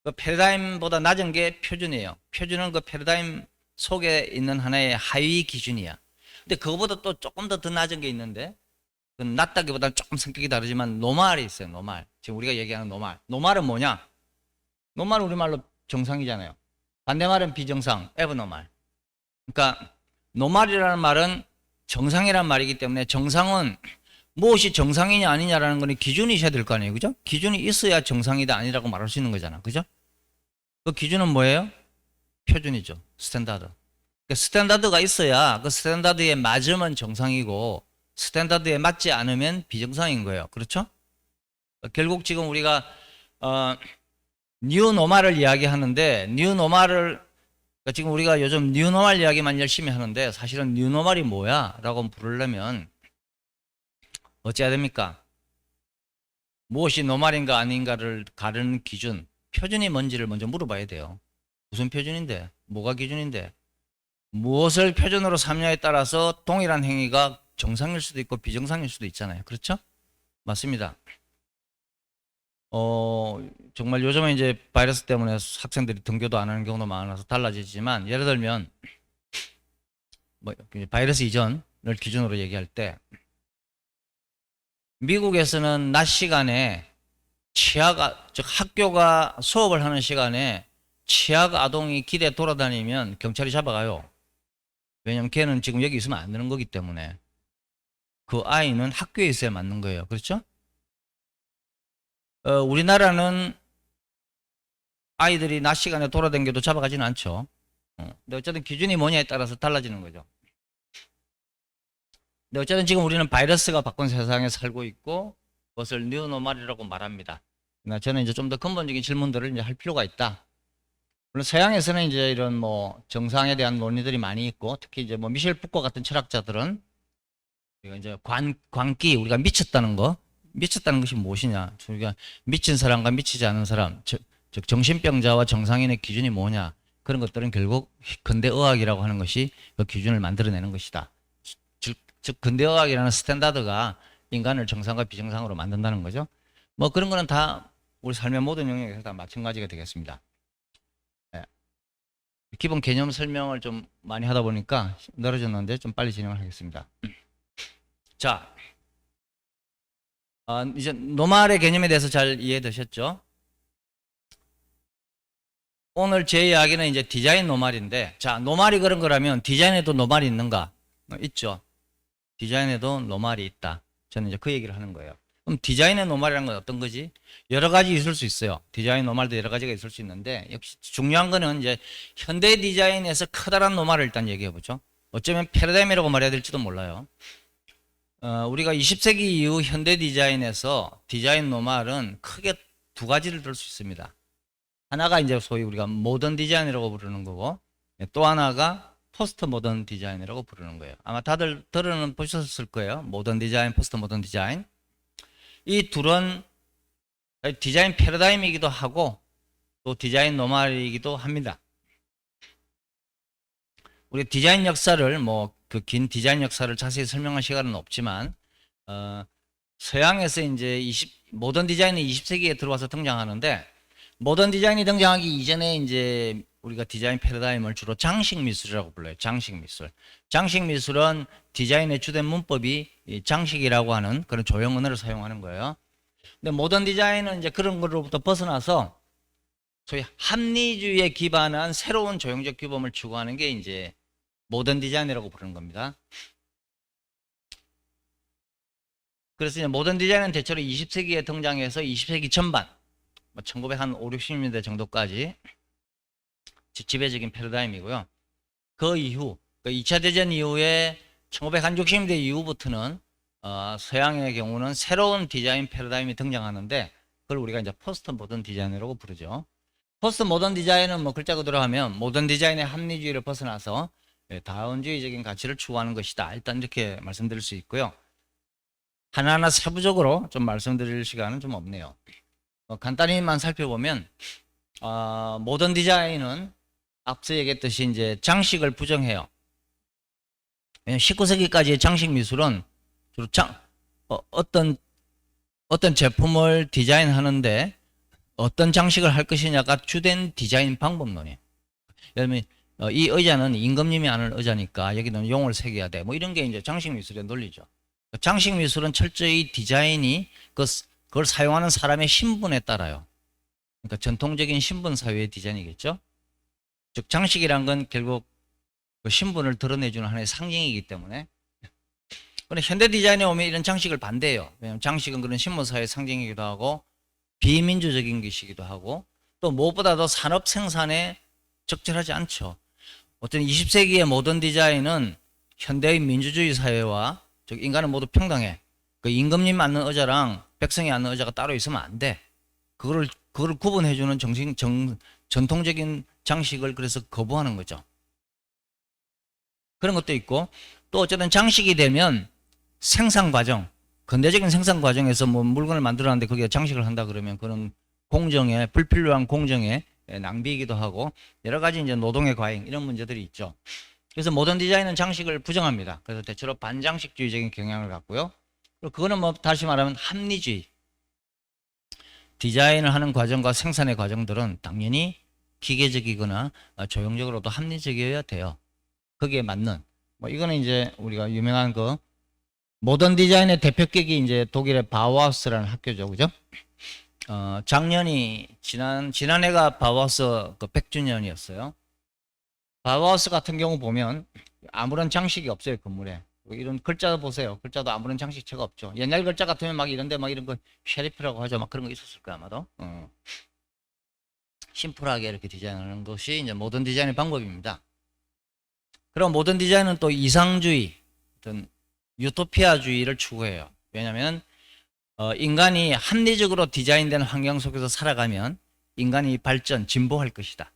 그 패러다임보다 낮은 게 표준이에요. 표준은 그 패러다임 속에 있는 하나의 하위 기준이야. 근데 그거보다 또 조금 더 낮은 게 있는데, 그 낮다기보다는 조금 성격이 다르지만 노말이 있어요. 노말. 지금 우리가 얘기하는 노말. 노말은 뭐냐? 노말은 우리말로 정상이잖아요. 반대말은 비정상, 에버노말. 그러니까 노말이라는 말은 정상이란 말이기 때문에 정상은 무엇이 정상이냐 아니냐라는 거는 기준이 있어야 될 거 아니에요. 그죠? 기준이 있어야 정상이다 아니라고 말할 수 있는 거잖아. 그죠? 그 기준은 뭐예요? 표준이죠. 스탠다드. 그러니까 스탠다드가 있어야 그 스탠다드에 맞으면 정상이고 스탠다드에 맞지 않으면 비정상인 거예요. 그렇죠? 결국 지금 우리가 뉴노멀을 이야기하는데 뉴노멀을 그러니까 지금 우리가 요즘 뉴노멀 이야기만 열심히 하는데 사실은 뉴노멀이 뭐야? 라고 부르려면 어찌해야 됩니까? 무엇이 노멀인가 아닌가를 가르는 기준, 표준이 뭔지를 먼저 물어봐야 돼요. 무슨 표준인데? 뭐가 기준인데? 무엇을 표준으로 삼냐에 따라서 동일한 행위가 정상일 수도 있고 비정상일 수도 있잖아요. 그렇죠? 맞습니다. 정말 요즘에 이제 바이러스 때문에 학생들이 등교도 안 하는 경우도 많아서 달라지지만 예를 들면 뭐 바이러스 이전을 기준으로 얘기할 때 미국에서는 낮 시간에 즉 학교가 수업을 하는 시간에 취학 아동이 길에 돌아다니면 경찰이 잡아가요. 왜냐면 걔는 지금 여기 있으면 안 되는 거기 때문에 그 아이는 학교에 있어야 맞는 거예요. 그렇죠? 우리나라는 아이들이 낮 시간에 돌아다녀도 잡아가지는 않죠. 근데 어쨌든 기준이 뭐냐에 따라서 달라지는 거죠. 근데 어쨌든 지금 우리는 바이러스가 바꾼 세상에 살고 있고 그것을 뉴노멀이라고 말합니다. 그러나 저는 이제 좀 더 근본적인 질문들을 이제 할 필요가 있다. 물론 서양에서는 이제 이런 뭐 정상에 대한 논의들이 많이 있고 특히 이제 뭐 미셸 푸코 같은 철학자들은 이거 이제 광기 우리가 미쳤다는 것이 무엇이냐? 우리가 미친 사람과 미치지 않은 사람, 즉 정신병자와 정상인의 기준이 뭐냐? 그런 것들은 결국 근대 의학이라고 하는 것이 그 기준을 만들어내는 것이다. 즉 근대 의학이라는 스탠다드가 인간을 정상과 비정상으로 만든다는 거죠. 뭐 그런 거는 다 우리 삶의 모든 영역에서 다 마찬가지가 되겠습니다. 네. 기본 개념 설명을 좀 많이 하다 보니까 늘어졌는데 좀 빨리 진행을 하겠습니다. 자, 이제 노말의 개념에 대해서 잘 이해되셨죠? 오늘 제 이야기는 이제 디자인 노말인데, 자, 노말이 그런 거라면 디자인에도 노말이 있는가? 있죠. 디자인에도 노말이 있다. 저는 이제 그 얘기를 하는 거예요. 그럼 디자인의 노말이라는 건 어떤 거지? 여러 가지 있을 수 있어요. 디자인 노말도 여러 가지가 있을 수 있는데, 역시 중요한 거는 이제 현대 디자인에서 커다란 노말을 일단 얘기해 보죠. 어쩌면 패러다임이라고 말해야 될지도 몰라요. 우리가 20세기 이후 현대 디자인에서 디자인 노말은 크게 두 가지를 들 수 있습니다. 하나가 이제 소위 우리가 모던 디자인이라고 부르는 거고, 또 하나가 포스트 모던 디자인이라고 부르는 거예요. 아마 다들 들어는 보셨을 거예요. 모던 디자인, 포스트 모던 디자인. 이 둘은 디자인 패러다임이기도 하고 또 디자인 노말이기도 합니다. 우리 디자인 역사를 뭐 그 긴 디자인 역사를 자세히 설명할 시간은 없지만 서양에서 이제 모던 디자인이 20세기에 들어와서 등장하는데 모던 디자인이 등장하기 이전에 이제 우리가 디자인 패러다임을 주로 장식 미술이라고 불러요. 장식 미술. 장식 미술은 디자인의 주된 문법이 장식이라고 하는 그런 조형 언어를 사용하는 거예요. 근데 모던 디자인은 이제 그런 거로부터 벗어나서 소위 합리주의에 기반한 새로운 조형적 규범을 추구하는 게 이제 모던 디자인이라고 부르는 겁니다. 그래서 이제 모던 디자인은 대체로 20세기에 등장해서 20세기 전반 1950, 60년대 정도까지 지배적인 패러다임이고요. 그 이후 2차 대전 이후에 1960년대 이후부터는 서양의 경우는 새로운 디자인 패러다임이 등장하는데 그걸 우리가 이제 포스트 모던 디자인이라고 부르죠. 포스트 모던 디자인은 뭐 글자 그대로 하면 모던 디자인의 합리주의를 벗어나서 다원주의적인 가치를 추구하는 것이다. 일단 이렇게 말씀드릴 수 있고요. 하나하나 세부적으로 좀 말씀드릴 시간은 좀 없네요. 간단히만 살펴보면 모던 디자인은 앞서 얘기했듯이 이제 장식을 부정해요. 왜냐면 19세기까지의 장식 미술은 주로 어떤 제품을 디자인하는데 어떤 장식을 할 것이냐가 주된 디자인 방법론이에요. 예를 들면 이 의자는 임금님이 하는 의자니까 여기는 용을 새겨야 돼. 뭐 이런 게 이제 장식 미술의 논리죠. 장식 미술은 철저히 디자인이 그걸 사용하는 사람의 신분에 따라요. 그러니까 전통적인 신분 사회의 디자인이겠죠. 즉 장식이란 건 결국 그 신분을 드러내주는 하나의 상징이기 때문에. 그런데 현대 디자인에 오면 이런 장식을 반대해요. 왜냐하면 장식은 그런 신분 사회의 상징이기도 하고 비민주적인 것이기도 하고 또 무엇보다도 산업 생산에 적절하지 않죠. 어떤 20세기의 모던 디자인은 현대의 민주주의 사회와 즉 인간은 모두 평등해. 그 임금님 앉는 의자랑 백성이 앉는 의자가 따로 있으면 안 돼. 그거를 구분해주는 전통적인 장식을 그래서 거부하는 거죠. 그런 것도 있고 또 어쨌든 장식이 되면 생산 과정, 근대적인 생산 과정에서 뭐 물건을 만들어놨는데 거기에 장식을 한다 그러면 그런 불필요한 공정의 낭비이기도 하고 여러 가지 이제 노동의 과잉 이런 문제들이 있죠. 그래서 모던 디자인은 장식을 부정합니다. 그래서 대체로 반장식주의적인 경향을 갖고요. 그리고 그거는 뭐 다시 말하면 합리주의. 디자인을 하는 과정과 생산의 과정들은 당연히 기계적이거나 조형적으로도 합리적이어야 돼요. 거기에 맞는 뭐 이거는 이제 우리가 유명한 그 모던 디자인의 대표격이 이제 독일의 바우하우스라는 학교죠, 그죠? 지난해가 바우하우스 그 100주년이었어요. 바우하우스 같은 경우 보면 아무런 장식이 없어요, 건물에. 이런 글자 보세요. 글자도 아무런 장식체가 없죠. 옛날 글자 같으면 막 이런데 막 이런 거 쉐리프라고 하죠. 막 그런 거 있었을 거야, 아마도. 심플하게 이렇게 디자인하는 것이 이제 모던 디자인의 방법입니다. 그럼 모던 디자인은 또 이상주의, 어떤 유토피아주의를 추구해요. 왜냐하면 인간이 합리적으로 디자인된 환경 속에서 살아가면 인간이 발전, 진보할 것이다.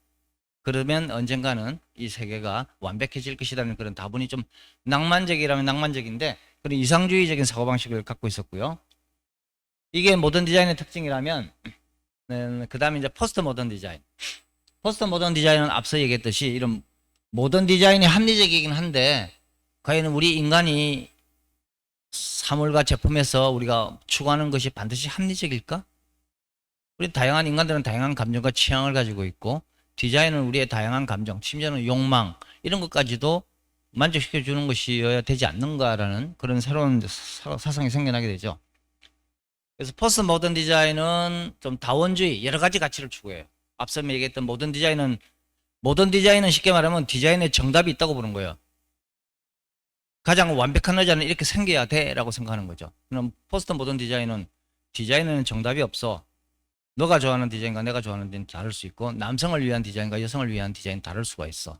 그러면 언젠가는 이 세계가 완벽해질 것이라는 그런 다분히 좀 낭만적이라면 낭만적인데 그런 이상주의적인 사고방식을 갖고 있었고요. 이게 모던 디자인의 특징이라면 그 다음에 이제 포스트 모던 디자인. 포스트 모던 디자인은 앞서 얘기했듯이 이런 모던 디자인이 합리적이긴 한데 과연 우리 인간이 사물과 제품에서 우리가 추구하는 것이 반드시 합리적일까? 우리 다양한 인간들은 다양한 감정과 취향을 가지고 있고 디자인은 우리의 다양한 감정, 심지어는 욕망 이런 것까지도 만족시켜 주는 것이어야 되지 않는가라는 그런 새로운 사상이 생겨나게 되죠. 그래서 포스트 모던 디자인은 좀 다원주의 여러 가지 가치를 추구해요. 앞서 얘기했던 모던 디자인은 쉽게 말하면 디자인에 정답이 있다고 보는 거예요. 가장 완벽한 의자는 이렇게 생겨야 돼 라고 생각하는 거죠. 그럼 포스트 모던 디자인은 정답이 없어. 너가 좋아하는 디자인과 내가 좋아하는 디자인은 다를 수 있고 남성을 위한 디자인과 여성을 위한 디자인은 다를 수가 있어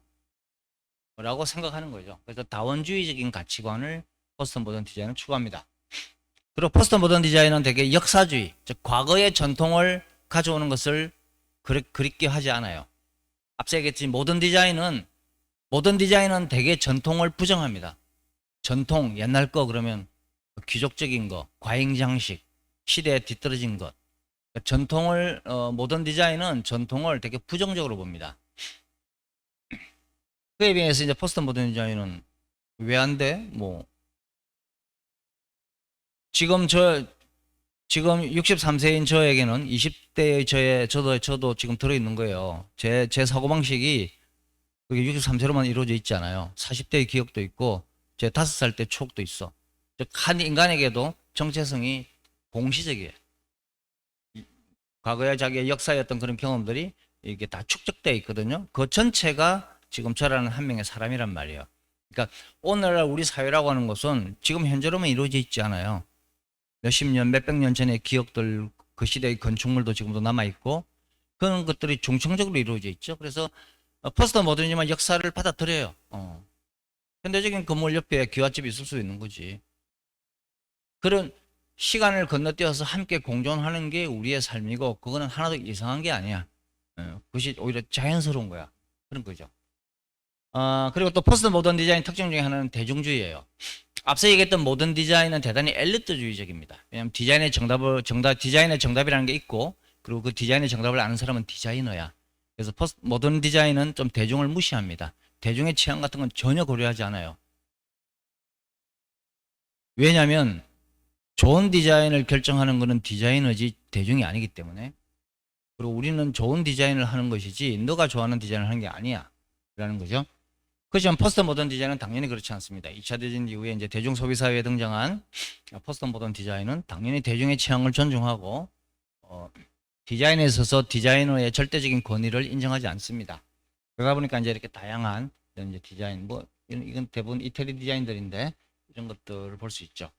라고 생각하는 거죠. 그래서 다원주의적인 가치관을 포스트 모던 디자인은 추구합니다. 그리고 포스트 모던 디자인은 되게 역사주의, 즉 과거의 전통을 가져오는 것을 그립게 하지 않아요. 앞서 얘기했지 모던 디자인은 되게 전통을 부정합니다. 전통, 옛날 거 그러면 귀족적인 거, 과잉 장식, 시대에 뒤떨어진 것. 모던 디자인은 전통을 되게 부정적으로 봅니다. 그에 비해서 이제 포스트 모던 디자인은 왜 안 돼? 지금 63세인 저에게는 20대의 저도 지금 들어있는 거예요. 제 사고방식이 그게 63세로만 이루어져 있지 않아요. 40대의 기억도 있고, 제 5살 때 추억도 있어. 즉, 한 인간에게도 정체성이 공시적이에요. 과거의 자기의 역사였던 그런 경험들이 이게 다 축적되어 있거든요. 그 전체가 지금 저라는 한 명의 사람이란 말이에요. 그러니까 오늘날 우리 사회라고 하는 것은 지금 현재로만 이루어져 있지 않아요. 몇십 년, 몇백 년 전의 기억들, 그 시대의 건축물도 지금도 남아있고 그런 것들이 중층적으로 이루어져 있죠. 그래서 포스트 모더니즘은 역사를 받아들여요. 현대적인 건물 옆에 기와집이 있을 수 있는 거지. 그런 시간을 건너뛰어서 함께 공존하는 게 우리의 삶이고 그거는 하나도 이상한 게 아니야. 그것이 오히려 자연스러운 거야. 그런 거죠. 그리고 또 포스트 모던 디자인 특징 중에 하나는 대중주의예요. 앞서 얘기했던 모던 디자인은 대단히 엘리트주의적입니다. 왜냐하면 디자인의 정답이라는 게 있고 그리고 그 디자인의 정답을 아는 사람은 디자이너야. 그래서 모던 디자인은 좀 대중을 무시합니다. 대중의 취향 같은 건 전혀 고려하지 않아요. 왜냐하면 좋은 디자인을 결정하는 것은 디자이너지 대중이 아니기 때문에. 그리고 우리는 좋은 디자인을 하는 것이지 너가 좋아하는 디자인을 하는 게 아니야 라는 거죠. 그렇지만 포스트 모던 디자인은 당연히 그렇지 않습니다. 2차 대전 이후에 이제 대중 소비 사회에 등장한 포스트 모던 디자인은 당연히 대중의 취향을 존중하고 디자인에 있어서 디자이너의 절대적인 권위를 인정하지 않습니다. 그러다 보니까 이제 이렇게 다양한 이제 디자인, 이건 대부분 이태리 디자인들인데 이런 것들을 볼 수 있죠.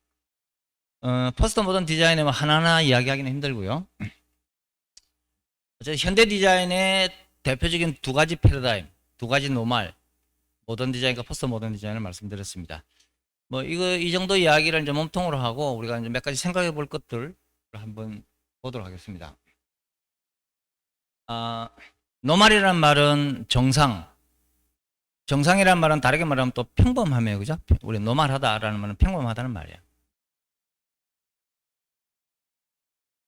포스트 모던 디자인에 하나하나 이야기하기는 힘들고요. 현대 디자인의 대표적인 두 가지 패러다임, 두 가지 노말, 모던 디자인과 포스트 모던 디자인을 말씀드렸습니다. 이 정도 이야기를 이제 몸통으로 하고 우리가 이제 몇 가지 생각해 볼 것들을 한번 보도록 하겠습니다. 노말이라는 말은 정상이라는 말은 다르게 말하면 또 평범함이에요. 그죠? 우리 노말하다라는 말은 평범하다는 말이에요.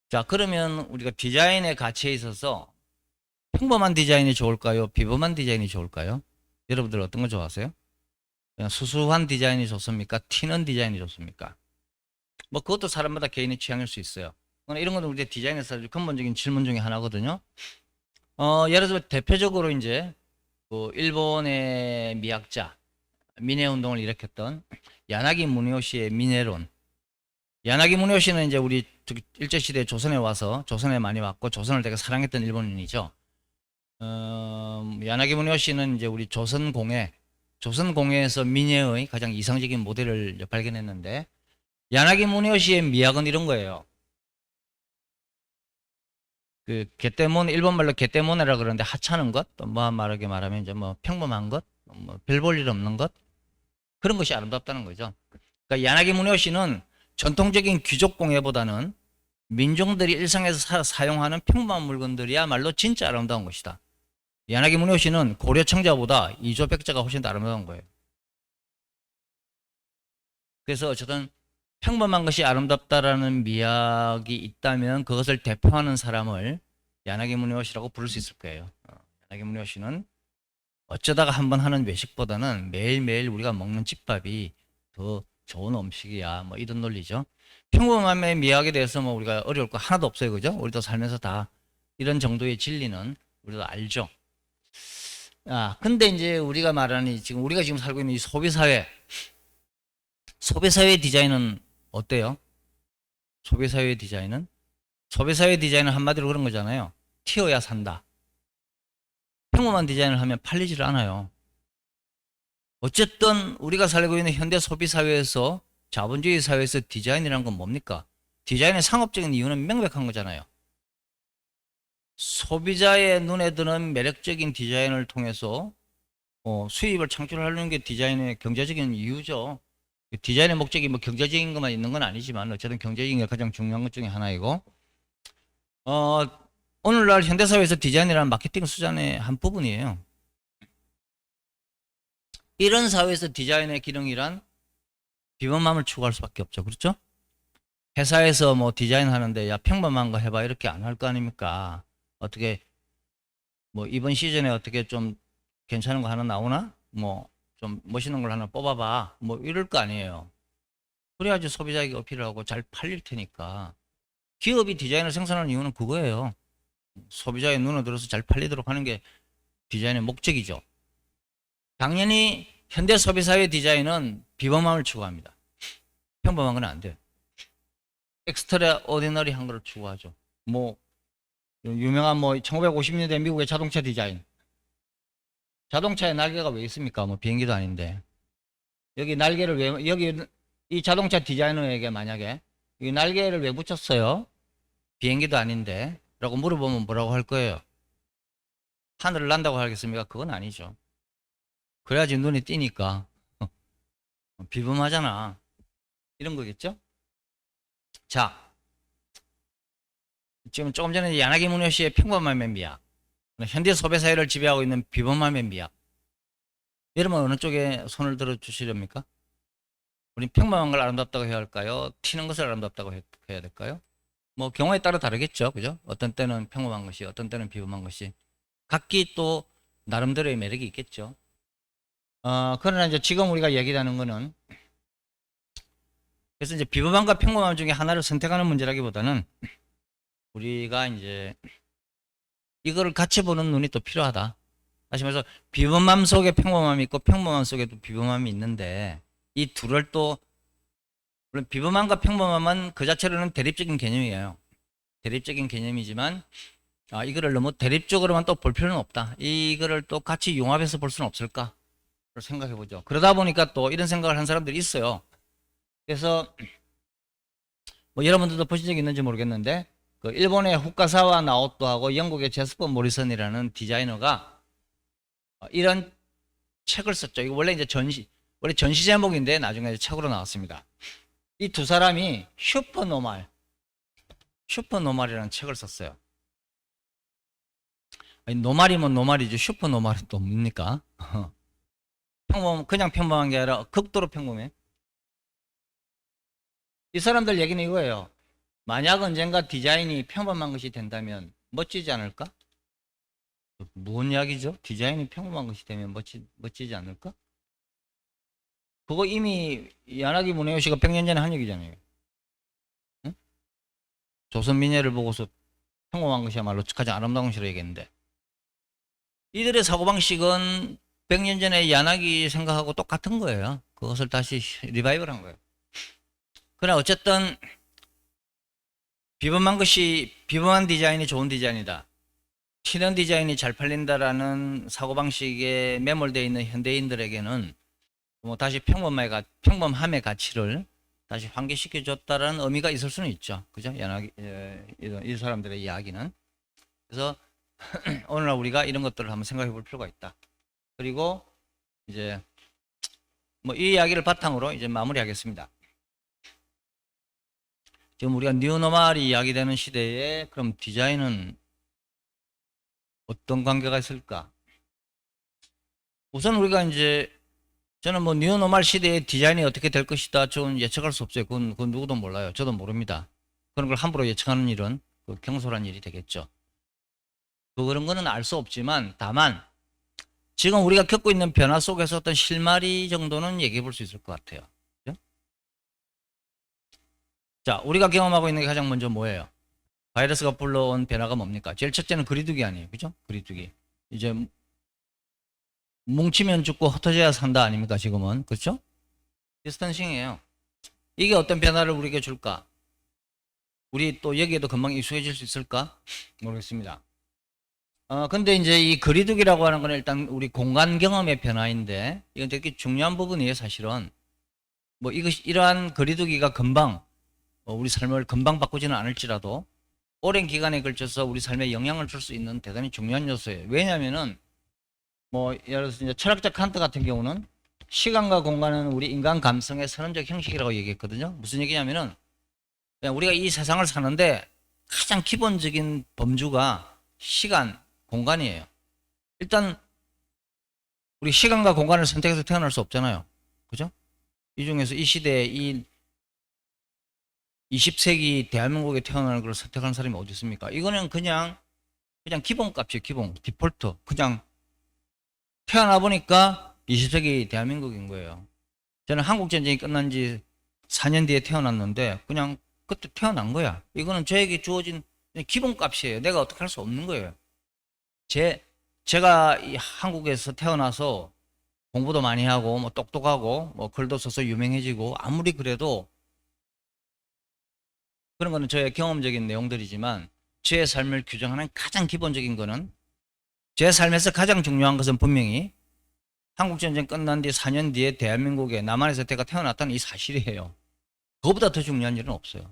자, 그러면 우리가 디자인의 가치에 있어서 평범한 디자인이 좋을까요? 비범한 디자인이 좋을까요? 여러분들 어떤 거 좋아하세요? 그냥 수수한 디자인이 좋습니까? 튀는 디자인이 좋습니까? 그것도 사람마다 개인의 취향일 수 있어요. 이런 건 우리 디자인에서 근본적인 질문 중에 하나거든요. 예를 들어 대표적으로 이제 일본의 미학자 민해 운동을 일으켰던 야나기 무니오시의 민해론. 야나기 무니오시는 이제 우리 일제시대 조선에 와서 조선에 많이 왔고 조선을 되게 사랑했던 일본인이죠. 야나기 무니오시는 이제 우리 조선공예에서 민해의 가장 이상적인 모델을 발견했는데 야나기 무니오시의 미학은 이런 거예요. 게떼몬, 일본말로 게떼모네라 그러는데 하찮은 것, 또 말하게 말하면 이제 평범한 것, 별 볼 일 없는 것, 그런 것이 아름답다는 거죠. 그러니까 야나기 무뇨시는 전통적인 귀족 공예보다는 민중들이 일상에서 사용하는 평범한 물건들이야말로 진짜 아름다운 것이다. 야나기 무뇨시는 고려 청자보다 이조백자가 훨씬 더 아름다운 거예요. 그래서 어쨌든 평범한 것이 아름답다라는 미학이 있다면 그것을 대표하는 사람을 야나기 무뇨시라고 부를 수 있을 거예요. 야나기 무뇨시는 어쩌다가 한번 하는 외식보다는 매일매일 우리가 먹는 집밥이 더 좋은 음식이야. 뭐 이런 논리죠. 평범함의 미학에 대해서 뭐 우리가 어려울 거 하나도 없어요. 그죠? 우리도 살면서 다 이런 정도의 진리는 우리도 알죠. 근데 이제 우리가 말하는 우리가 지금 살고 있는 이 소비사회, 소비사회 디자인은 어때요? 소비사회 디자인은? 소비사회 디자인은 한마디로 그런 거잖아요. 튀어야 산다. 평범한 디자인을 하면 팔리질 않아요. 어쨌든 우리가 살고 있는 현대 소비사회에서, 자본주의 사회에서 디자인이라는 건 뭡니까? 디자인의 상업적인 이유는 명백한 거잖아요. 소비자의 눈에 드는 매력적인 디자인을 통해서 수입을 창출하려는 게 디자인의 경제적인 이유죠. 디자인의 목적이 뭐 경제적인 것만 있는 건 아니지만 어쨌든 경제적인 게 가장 중요한 것 중에 하나이고, 오늘날 현대사회에서 디자인이라는 마케팅 수단의 한 부분이에요. 이런 사회에서 디자인의 기능이란 비범함을 추구할 수밖에 없죠. 그렇죠? 회사에서 뭐 디자인 하는데 야 평범한 거 해봐 이렇게 안 할 거 아닙니까? 어떻게 뭐 이번 시즌에 어떻게 좀 괜찮은 거 하나 나오나? 뭐 좀 멋있는 걸 하나 뽑아봐. 뭐 이럴 거 아니에요. 그래야지 소비자에게 어필을 하고 잘 팔릴 테니까. 기업이 디자인을 생산하는 이유는 그거예요. 소비자의 눈에 들어서 잘 팔리도록 하는 게 디자인의 목적이죠. 당연히 현대 소비사회 디자인은 비범함을 추구합니다. 평범한 건 안 돼요. 엑스트라 오디너리한 걸 추구하죠. 뭐 유명한 뭐 1950년대 미국의 자동차 디자인. 자동차에 날개가 왜 있습니까? 뭐 비행기도 아닌데. 여기 날개를 왜, 여기 이 자동차 디자이너에게 만약에 이 날개를 왜 붙였어요? 비행기도 아닌데 라고 물어보면 뭐라고 할 거예요? 하늘을 난다고 하겠습니까? 그건 아니죠. 그래야지 눈에 띄니까. 비범하잖아. 이런 거겠죠? 자, 지금 조금 전에 야나기 무뇨시의 평범함의 미학, 현대 소비사회를 지배하고 있는 비범함의 미학. 여러분 어느 쪽에 손을 들어 주시렵니까? 우리 평범한 걸 아름답다고 해야 할까요? 튀는 것을 아름답다고 해야 될까요? 뭐 경우에 따라 다르겠죠. 그죠? 어떤 때는 평범한 것이, 어떤 때는 비범한 것이. 각기 또 나름대로의 매력이 있겠죠. 그러나 이제 지금 우리가 얘기하는 거는, 그래서 이제 비범함과 평범함 중에 하나를 선택하는 문제라기보다는 우리가 이제 이거를 같이 보는 눈이 또 필요하다. 다시 말해서 비범함 속에 평범함이 있고 평범함 속에도 비범함이 있는데 이 둘을 또, 물론 비범함과 평범함은 그 자체로는 대립적인 개념이에요. 대립적인 개념이지만 이거를 너무 대립적으로만 또 볼 필요는 없다. 이거를 또 같이 융합해서 볼 수는 없을까? 생각해 보죠. 그러다 보니까 또 이런 생각을 한 사람들이 있어요. 그래서 뭐 여러분들도 보신 적이 있는지 모르겠는데 그 일본의 후카사와 나오토하고 영국의 제스퍼 모리슨이라는 디자이너가 이런 책을 썼죠. 이거 원래 이제 원래 전시 제목인데 나중에 책으로 나왔습니다. 이 두 사람이 슈퍼노말이라는 책을 썼어요. 아니, 노말이면 노말이지 슈퍼노말은 또 뭡니까? 그냥 평범한 게 아니라 극도로 평범해. 이 사람들 얘기는 이거예요. 만약 언젠가 디자인이 평범한 것이 된다면 멋지지 않을까? 무슨 이야기죠? 디자인이 평범한 것이 되면 멋지지 않을까? 그거 이미 야나기 무네요시가 100년 전에 한 얘기잖아요. 응? 조선 민예를 보고서 평범한 것이야말로 가장 아름다운 것이라고 얘기했는데 이들의 사고방식은 100년 전에 야나기 생각하고 똑같은 거예요. 그것을 다시 리바이벌 한 거예요. 그러나 어쨌든 비범한 디자인이 좋은 디자인이다. 튀는 디자인이 잘 팔린다라는 사고방식에 매몰되어 있는 현대인들에게는 뭐 다시 평범함의 가치를 다시 환기시켜 줬다라는 의미가 있을 수는 있죠. 그죠? 이 사람들의 이야기는. 그래서 오늘날 우리가 이런 것들을 한번 생각해 볼 필요가 있다. 그리고 이제 뭐 이 이야기를 바탕으로 이제 마무리하겠습니다. 지금 우리가 뉴노멀이 이야기되는 시대에 그럼 디자인은 어떤 관계가 있을까? 우선 우리가 이제 저는 뭐 뉴노멀 시대의 디자인이 어떻게 될 것이다 저는 예측할 수 없어요. 그건 누구도 몰라요. 저도 모릅니다. 그런 걸 함부로 예측하는 일은 경솔한 일이 되겠죠. 그런 거는 알 수 없지만 다만 지금 우리가 겪고 있는 변화 속에서 어떤 실마리 정도는 얘기해 볼 수 있을 것 같아요. 그죠? 자, 우리가 경험하고 있는 게 가장 먼저 뭐예요? 바이러스가 불러온 변화가 뭡니까? 제일 첫째는 거리두기 아니에요. 그죠? 거리두기. 이제 뭉치면 죽고 흩어져야 산다 아닙니까? 지금은. 그렇죠? 디스턴싱이에요. 이게 어떤 변화를 우리에게 줄까? 우리 또 여기에도 금방 익숙해질 수 있을까? 모르겠습니다. 근데 이제 이 거리두기라고 하는 건 일단 우리 공간 경험의 변화인데 이건 되게 중요한 부분이에요, 사실은. 뭐 이러한 거리두기가 금방 우리 삶을 금방 바꾸지는 않을지라도 오랜 기간에 걸쳐서 우리 삶에 영향을 줄 수 있는 대단히 중요한 요소예요. 왜냐하면은 뭐 예를 들어서 이제 철학자 칸트 같은 경우는 시간과 공간은 우리 인간 감성의 선언적 형식이라고 얘기했거든요. 무슨 얘기냐면은 그냥 우리가 이 세상을 사는데 가장 기본적인 범주가 시간, 공간이에요. 일단 우리 시간과 공간을 선택해서 태어날 수 없잖아요. 그죠? 이 중에서 이 시대에 이 20세기 대한민국에 태어나는 걸 선택하는 사람이 어디 있습니까? 이거는 그냥 기본값이에요. 기본, 디폴트. 그냥 태어나 보니까 20세기 대한민국인 거예요. 저는 한국전쟁이 끝난 지 4년 뒤에 태어났는데 그냥 그때 태어난 거야. 이거는 저에게 주어진 기본값이에요. 내가 어떻게 할 수 없는 거예요. 제가 이 한국에서 태어나서 공부도 많이 하고 뭐 똑똑하고 뭐 글도 써서 유명해지고 아무리 그래도 그런 거는 저의 경험적인 내용들이지만 제 삶을 규정하는 가장 기본적인 거는 제 삶에서 가장 중요한 것은 분명히 한국전쟁 끝난 뒤 4년 뒤에 대한민국에 남한에서 제가 태어났다는 이 사실이에요. 그거보다 더 중요한 일은 없어요.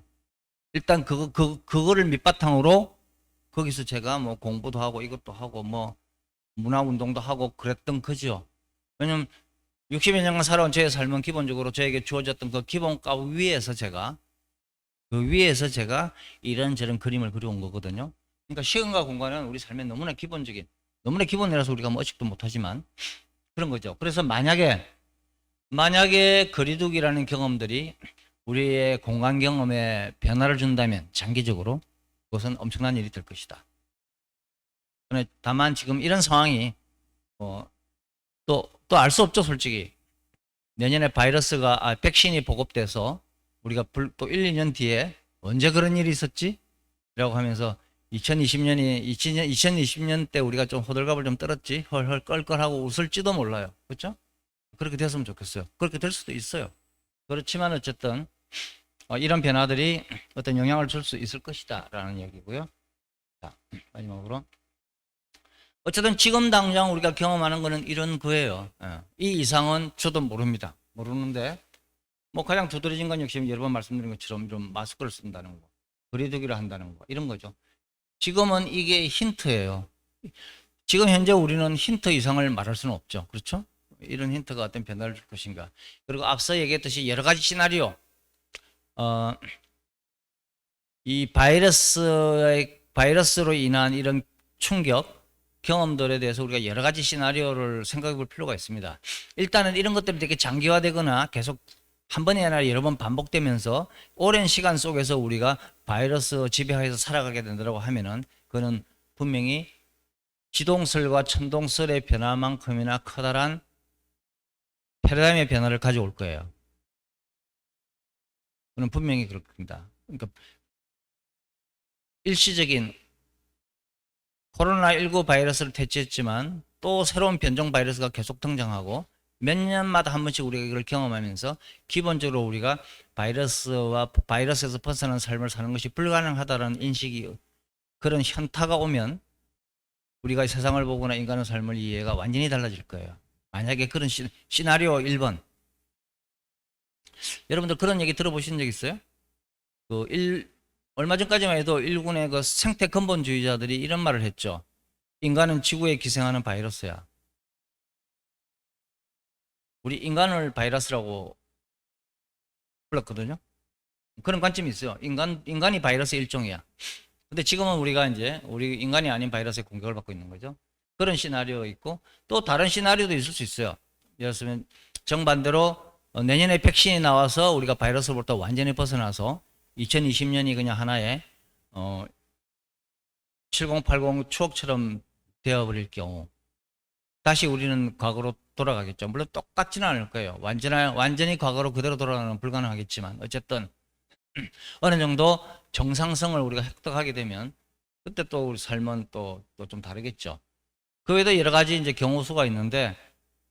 일단 그거를 밑바탕으로 거기서 제가 뭐 공부도 하고 이것도 하고 뭐 문화운동도 하고 그랬던 거죠. 왜냐면 60여 년간 살아온 제 삶은 기본적으로 저에게 주어졌던 그 기본값 위에서 제가 이런저런 그림을 그려온 거거든요. 그러니까 시간과 공간은 우리 삶에 너무나 기본이라서 우리가 뭐 의식도 못하지만 그런 거죠. 그래서 만약에 거리두기라는 경험들이 우리의 공간 경험에 변화를 준다면 장기적으로 그것은 엄청난 일이 될 것이다. 다만 지금 이런 상황이 또 알 수 없죠, 솔직히. 내년에 백신이 보급돼서 우리가 또 1, 2년 뒤에 언제 그런 일이 있었지? 라고 하면서 2020년 때 우리가 좀 호들갑을 좀 떨었지? 헐헐 껄껄하고 웃을지도 몰라요. 그렇죠? 그렇게 됐으면 좋겠어요. 그렇게 될 수도 있어요. 그렇지만 어쨌든 이런 변화들이 어떤 영향을 줄 수 있을 것이다 라는 얘기고요. 자, 마지막으로 어쨌든 지금 당장 우리가 경험하는 거는 이런 거예요. 이 이상은 저도 모르는데 뭐 가장 두드러진 건 역시 여러 번 말씀드린 것처럼 이런 마스크를 쓴다는 거, 거리두기를 한다는 거 이런 거죠. 지금은 이게 힌트예요. 지금 현재 우리는 힌트 이상을 말할 수는 없죠. 그렇죠? 이런 힌트가 어떤 변화를 줄 것인가. 그리고 앞서 얘기했듯이 여러 가지 시나리오, 이 바이러스로 인한 이런 충격, 경험들에 대해서 우리가 여러 가지 시나리오를 생각해 볼 필요가 있습니다. 일단은 이런 것들이 되게 장기화되거나 계속 한 번이 아니라 여러 번 반복되면서 오랜 시간 속에서 우리가 바이러스 지배하에서 살아가게 된다고 하면은 그거는 분명히 지동설과 천동설의 변화만큼이나 커다란 패러다임의 변화를 가져올 거예요. 그는 분명히 그럴 겁니다. 그러니까 일시적인 코로나19 바이러스를 대체했지만 또 새로운 변종 바이러스가 계속 등장하고 몇 년마다 한 번씩 우리가 이걸 경험하면서 기본적으로 우리가 바이러스에서 벗어난 삶을 사는 것이 불가능하다는 인식이 그런 현타가 오면 우리가 세상을 보거나 인간의 삶을 이해가 완전히 달라질 거예요. 만약에 그런 시나리오 1번 여러분들 그런 얘기 들어보신 적 있어요? 얼마 전까지만 해도 일군의 그 생태 근본주의자들이 이런 말을 했죠. 인간은 지구에 기생하는 바이러스야. 우리 인간을 바이러스라고 불렀거든요. 그런 관점이 있어요. 인간이 바이러스의 일종이야. 근데 지금은 우리가 이제 우리 인간이 아닌 바이러스에 공격을 받고 있는 거죠. 그런 시나리오가 있고 또 다른 시나리오도 있을 수 있어요. 예를 들면 정반대로 내년에 백신이 나와서 우리가 바이러스로부터 완전히 벗어나서 2020년이 그냥 하나의 7080 추억처럼 되어버릴 경우 다시 우리는 과거로 돌아가겠죠. 물론 똑같지는 않을 거예요. 완전히 과거로 그대로 돌아가는 건 불가능하겠지만 어쨌든 어느 정도 정상성을 우리가 획득하게 되면 그때 또 우리 삶은 또 좀 다르겠죠. 그 외에도 여러 가지 이제 경우 수가 있는데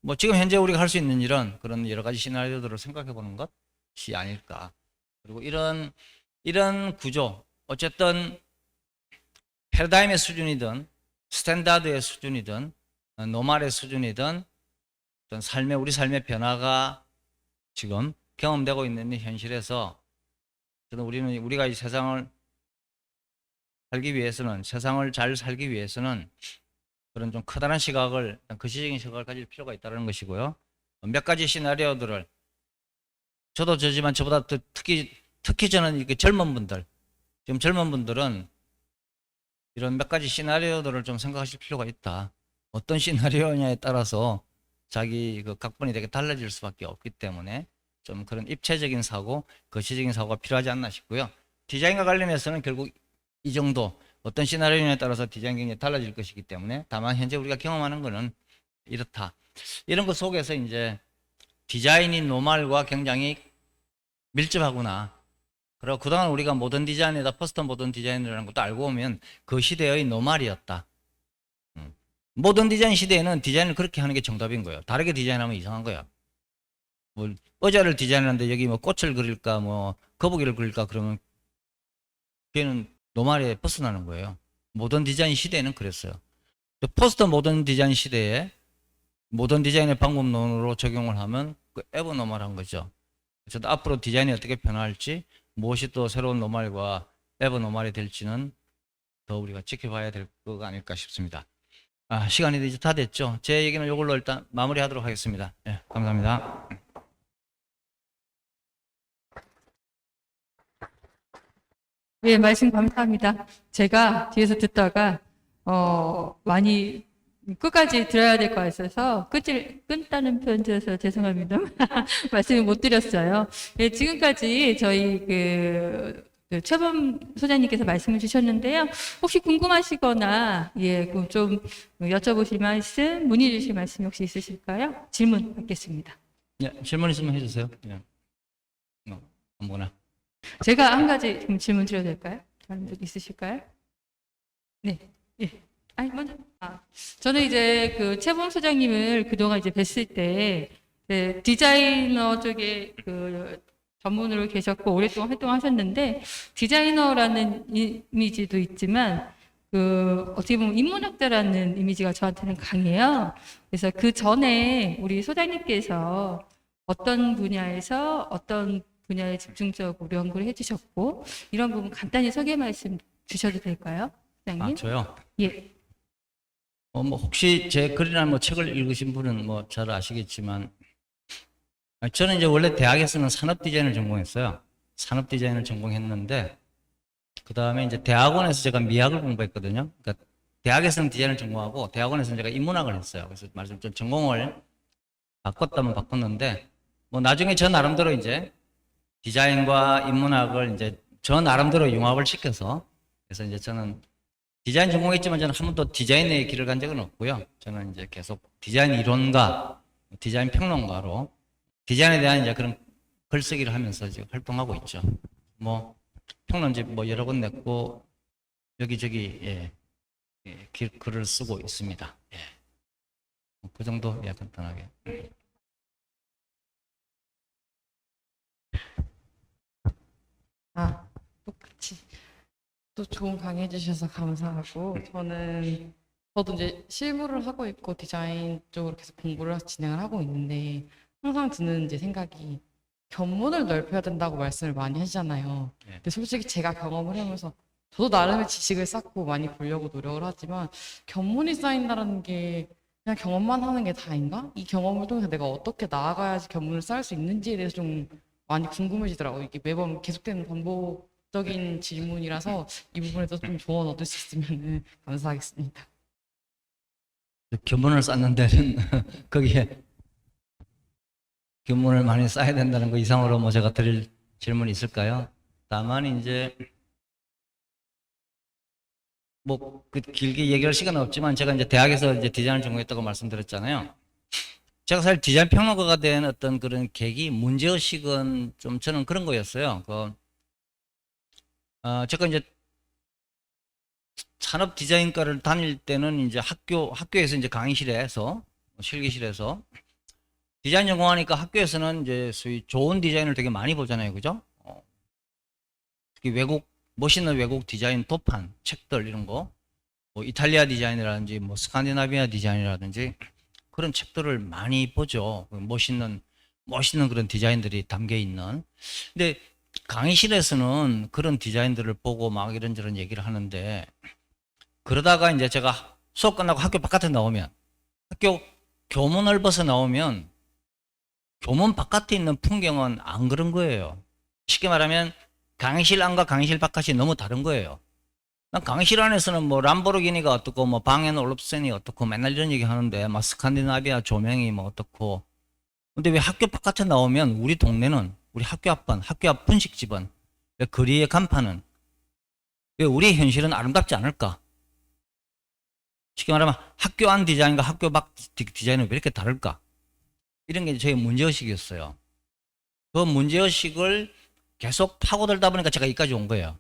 뭐 지금 현재 우리가 할 수 있는 일은 그런 여러 가지 시나리오들을 생각해 보는 것이 아닐까. 그리고 이런 구조 어쨌든 패러다임의 수준이든 스탠다드의 수준이든 노말의 수준이든 어떤 우리 삶의 변화가 지금 경험되고 있는 현실에서 저는 우리가 이 세상을 살기 위해서는 세상을 잘 살기 위해서는 그런 좀 커다란 시각을 거시적인 시각을 가질 필요가 있다는 것이고요. 몇 가지 시나리오들을 저도 저지만 저보다 특히 저는 이렇게 젊은 분들 지금 젊은 분들은 이런 몇 가지 시나리오들을 좀 생각하실 필요가 있다. 어떤 시나리오냐에 따라서 자기 그 각본이 되게 달라질 수밖에 없기 때문에 좀 그런 입체적인 사고, 거시적인 사고가 필요하지 않나 싶고요. 디자인과 관련해서는 결국 이 정도 어떤 시나리오에 따라서 디자인 굉장히 달라질 것이기 때문에 다만 현재 우리가 경험하는 것은 이렇다. 이런 것 속에서 이제 디자인이 노말과 굉장히 밀접하구나. 그리고 그동안 우리가 모던 디자인에다 포스트 모던 디자인이라는 것도 알고 보면 그 시대의 노말이었다. 모던 디자인 시대에는 디자인을 그렇게 하는 게 정답인 거예요. 다르게 디자인하면 이상한 거야. 뭐 의자를 디자인하는데 여기 뭐 꽃을 그릴까 뭐 거북이를 그릴까 그러면 걔는 노말에 벗어나는 거예요. 모던 디자인 시대에는 그랬어요. 포스트 모던 디자인 시대에 모던 디자인의 방법론으로 적용을 하면 그 에버노멀한 거죠. 그래서 앞으로 디자인이 어떻게 변화할지 무엇이 또 새로운 노말과 에버노멀이 될지는 더 우리가 지켜봐야 될 거가 아닐까 싶습니다. 시간이 이제 다 됐죠. 제 얘기는 이걸로 일단 마무리하도록 하겠습니다. 네, 감사합니다. 예, 말씀 감사합니다. 제가 뒤에서 듣다가, 많이 끝까지 들어야 될 것 같아서 끊다는 표현 들어서 죄송합니다. 말씀을 못 드렸어요. 예, 지금까지 저희 그 최범 소장님께서 말씀을 주셨는데요. 혹시 궁금하시거나, 예, 좀 여쭤보실 말씀, 문의 주실 말씀 혹시 있으실까요? 질문 받겠습니다. 네, 질문 있으면 해주세요. 네. 아무거나. 제가 한 가지 좀 질문 드려도 될까요? 다른 분 있으실까요? 네. 예. 아니, 먼저. 저는 이제 그 최범 소장님을 그동안 이제 뵀을 때, 네, 디자이너 쪽에 그 전문으로 계셨고, 오랫동안 활동하셨는데, 디자이너라는 이미지도 있지만, 어떻게 보면 인문학자라는 이미지가 저한테는 강해요. 그래서 그 전에 우리 소장님께서 어떤 분야에 집중적으로 연구를 해주셨고, 이런 부분 간단히 소개 말씀 주셔도 될까요? 소장님? 저요? 예. 뭐 혹시 제 글이나 뭐 책을 읽으신 분은 뭐 잘 아시겠지만 저는 이제 원래 대학에서는 산업 디자인을 전공했어요. 산업 디자인을 전공했는데 그 다음에 이제 대학원에서 제가 미학을 공부했거든요. 그러니까 대학에서는 디자인을 전공하고 대학원에서는 제가 인문학을 했어요. 그래서 말씀 좀 전공을 바꿨다면 바꿨는데 뭐 나중에 저 나름대로 이제 디자인과 인문학을 이제 저 나름대로 융합을 시켜서 그래서 이제 저는 디자인 전공했지만 저는 한 번도 디자인의 길을 간 적은 없고요. 저는 이제 계속 디자인 이론가, 디자인 평론가로 디자인에 대한 이제 그런 글쓰기를 하면서 지금 활동하고 있죠. 뭐 평론집 뭐 여러 권 냈고 여기저기 글을 쓰고 있습니다. 그 정도 간단하게. 똑같이 또 좋은 강의 해주셔서 감사하고 저도 이제 실무를 하고 있고 디자인 쪽으로 계속 공부를 진행을 하고 있는데 항상 드는 이제 생각이 견문을 넓혀야 된다고 말씀을 많이 하시잖아요. 근데 솔직히 제가 경험을 하면서 저도 나름의 지식을 쌓고 많이 보려고 노력을 하지만 견문이 쌓인다는 게 그냥 경험만 하는 게 다인가? 이 경험을 통해서 내가 어떻게 나아가야지 견문을 쌓을 수 있는지에 대해서 좀 많이 궁금해지더라고요. 이게 매번 계속되는 반복적인 질문이라서 이 부분에서 좀 조언 얻을 수 있으면 감사하겠습니다. 견문을 쌓는 데는 거기에 견문을 많이 쌓아야 된다는 거 이상으로 뭐 제가 드릴 질문이 있을까요? 다만 이제 뭐 그 길게 얘기할 시간은 없지만 제가 이제 대학에서 이제 디자인을 전공했다고 말씀드렸잖아요. 제가 사실 디자인 평론가가 된 어떤 그런 계기, 문제의식은 좀 저는 그런 거였어요. 제가 이제 산업 디자인과를 다닐 때는 이제 학교에서 이제 강의실에서, 실기실에서 디자인 전공하니까 학교에서는 이제 소위 좋은 디자인을 되게 많이 보잖아요. 그죠? 특히 멋있는 외국 디자인 도판, 책들 이런 거, 뭐 이탈리아 디자인이라든지 뭐 스칸디나비아 디자인이라든지 그런 책들을 많이 보죠. 멋있는 그런 디자인들이 담겨 있는. 근데 강의실에서는 그런 디자인들을 보고 막 이런저런 얘기를 하는데 그러다가 이제 제가 수업 끝나고 학교 바깥에 나오면 학교 교문을 벗어 나오면 교문 바깥에 있는 풍경은 안 그런 거예요. 쉽게 말하면 강의실 안과 강의실 바깥이 너무 다른 거예요. 난 강의실 안에서는 뭐 람보르기니가 어떻고 뭐 방엔 올롭센이 어떻고 맨날 이런 얘기 하는데 막 스칸디나비아 조명이 뭐 어떻고 근데 왜 학교 바깥에 나오면 우리 동네는 우리 학교 앞 분식집은 왜 거리의 간판은 왜 우리의 현실은 아름답지 않을까? 쉽게 말하면 학교 안 디자인과 학교 밖 디자인은 왜 이렇게 다를까? 이런 게 저의 문제의식이었어요. 그 문제의식을 계속 파고들다 보니까 제가 여기까지 온 거예요.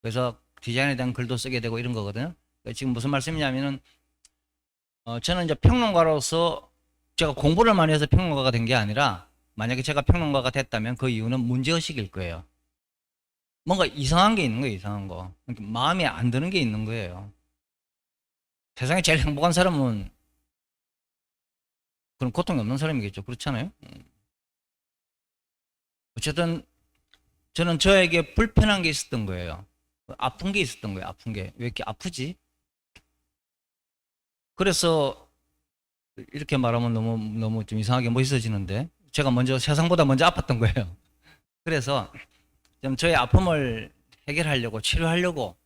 그래서 디자인에 대한 글도 쓰게 되고 이런 거거든요. 지금 무슨 말씀이냐면은, 저는 이제 평론가로서 제가 공부를 많이 해서 평론가가 된 게 아니라 만약에 제가 평론가가 됐다면 그 이유는 문제의식일 거예요. 뭔가 이상한 게 있는 거예요, 이상한 거. 마음에 안 드는 게 있는 거예요. 세상에 제일 행복한 사람은 그런 고통이 없는 사람이겠죠. 그렇잖아요. 어쨌든 저는 저에게 불편한 게 있었던 거예요. 아픈 게 있었던 거예요. 아픈 게. 왜 이렇게 아프지? 그래서 이렇게 말하면 너무 좀 이상하게 멋있어지는데 제가 세상보다 먼저 아팠던 거예요. 그래서 좀 저의 아픔을 해결하려고 치료하려고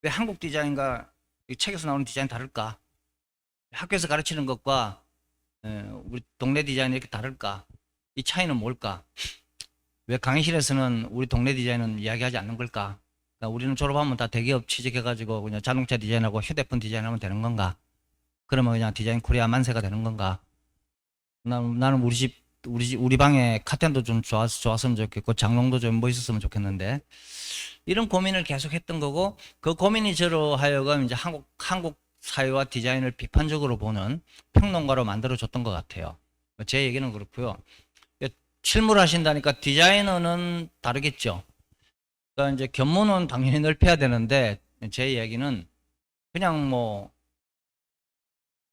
왜 한국 디자인과 이 책에서 나오는 디자인 다를까? 학교에서 가르치는 것과 우리 동네 디자인이 이렇게 다를까? 이 차이는 뭘까? 왜 강의실에서는 우리 동네 디자인은 이야기하지 않는 걸까? 그러니까 우리는 졸업하면 다 대기업 취직해가지고 그냥 자동차 디자인하고 휴대폰 디자인하면 되는 건가? 그러면 그냥 디자인 코리아 만세가 되는 건가? 나는 우리 방에 카텐도 좀 좋았으면 좋겠고 장롱도 좀 멋있었으면 좋겠는데 이런 고민을 계속 했던 거고 그 고민이 저로 하여금 이제 한국 사회와 디자인을 비판적으로 보는 평론가로 만들어줬던 것 같아요. 제 얘기는 그렇고요. 실무를 하신다니까 디자이너는 다르겠죠. 그러니까 이제 견문은 당연히 넓혀야 되는데 제 이야기는 그냥 뭐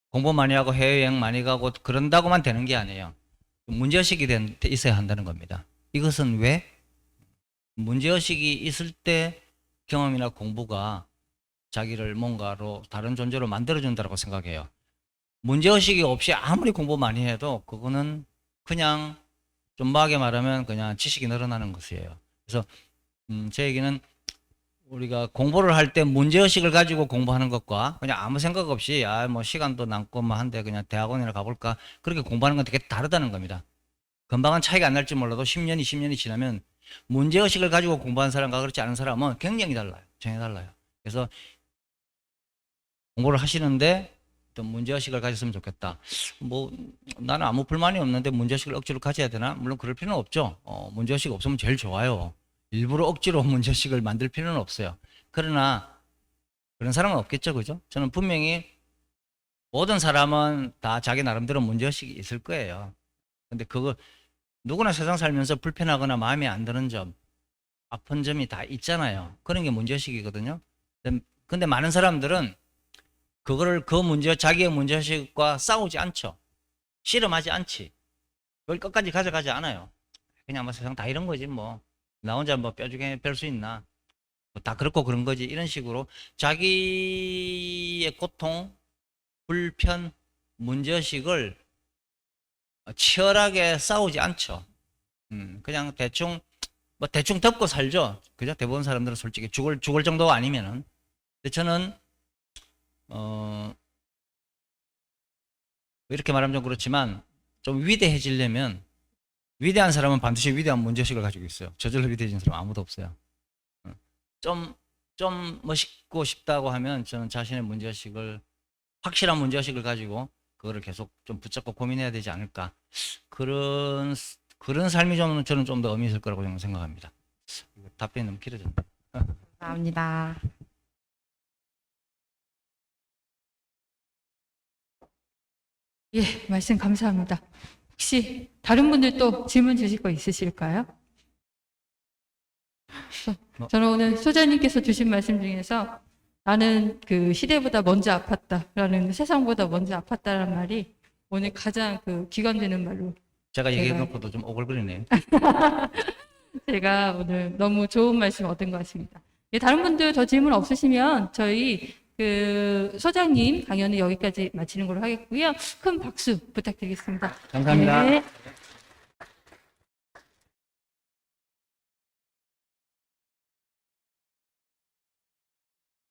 공부 많이 하고 해외여행 많이 가고 그런다고만 되는 게 아니에요. 문제의식이 있어야 한다는 겁니다. 이것은 왜? 문제의식이 있을 때 경험이나 공부가 자기를 뭔가로 다른 존재로 만들어준다고 생각해요. 문제의식이 없이 아무리 공부 많이 해도 그거는 그냥 좀 막하게 말하면 그냥 지식이 늘어나는 것이에요. 그래서 제 얘기는 우리가 공부를 할 때 문제의식을 가지고 공부하는 것과 그냥 아무 생각 없이 뭐 시간도 남고 뭐 한데 그냥 대학원이나 가볼까 그렇게 공부하는 건 되게 다르다는 겁니다. 금방은 차이가 안 날지 몰라도 10년, 20년이 지나면 문제의식을 가지고 공부한 사람과 그렇지 않은 사람은 굉장히 달라요. 전혀 달라요. 그래서 공부를 하시는데 또 문제의식을 가졌으면 좋겠다. 뭐 나는 아무 불만이 없는데 문제의식을 억지로 가져야 되나? 물론 그럴 필요는 없죠. 문제의식 없으면 제일 좋아요. 일부러 억지로 문제의식을 만들 필요는 없어요. 그러나 그런 사람은 없겠죠. 그죠? 저는 분명히 모든 사람은 다 자기 나름대로 문제의식이 있을 거예요. 근데 그거 누구나 세상 살면서 불편하거나 마음에 안 드는 점, 아픈 점이 다 있잖아요. 그런 게 문제의식이거든요. 근데 많은 사람들은 자기의 문제의식과 싸우지 않죠. 씨름하지 않지. 그걸 끝까지 가져가지 않아요. 그냥 뭐 세상 다 이런 거지 뭐. 나 혼자 뭐 뼈죽에 뺄 수 있나. 뭐다 그렇고 그런 거지. 이런 식으로 자기의 고통, 불편, 문제의식을 치열하게 싸우지 않죠. 그냥 대충 뭐 대충 덮고 살죠. 그죠? 대부분 사람들은 솔직히 죽을 정도가 아니면은. 근데 저는 이렇게 말하면 좀 그렇지만 좀 위대해지려면 위대한 사람은 반드시 위대한 문제의식을 가지고 있어요. 저절로 위대해진 사람 아무도 없어요. 좀 멋있고 싶다고 하면 저는 자신의 문제의식을 확실한 문제의식을 가지고 그거를 계속 좀 붙잡고 고민해야 되지 않을까. 그런 삶이 좀 저는 좀 더 의미 있을 거라고 저는 생각합니다. 답변이 너무 길어졌네. 감사합니다. 예, 말씀 감사합니다. 혹시 다른 분들 또 질문 주실 거 있으실까요? 저는 오늘 소장님께서 주신 말씀 중에서 나는 그 시대보다 먼저 아팠다라는 세상보다 먼저 아팠다라는 말이 오늘 가장 그 기관되는 말로 제가 얘기해놓고도 좀 오글거리네요. 제가 오늘 너무 좋은 말씀 얻은 것 같습니다. 예, 다른 분들 더 질문 없으시면 저희 그 소장님 강연은 여기까지 마치는 걸로 하겠고요. 큰 박수 부탁드리겠습니다. 감사합니다. 네.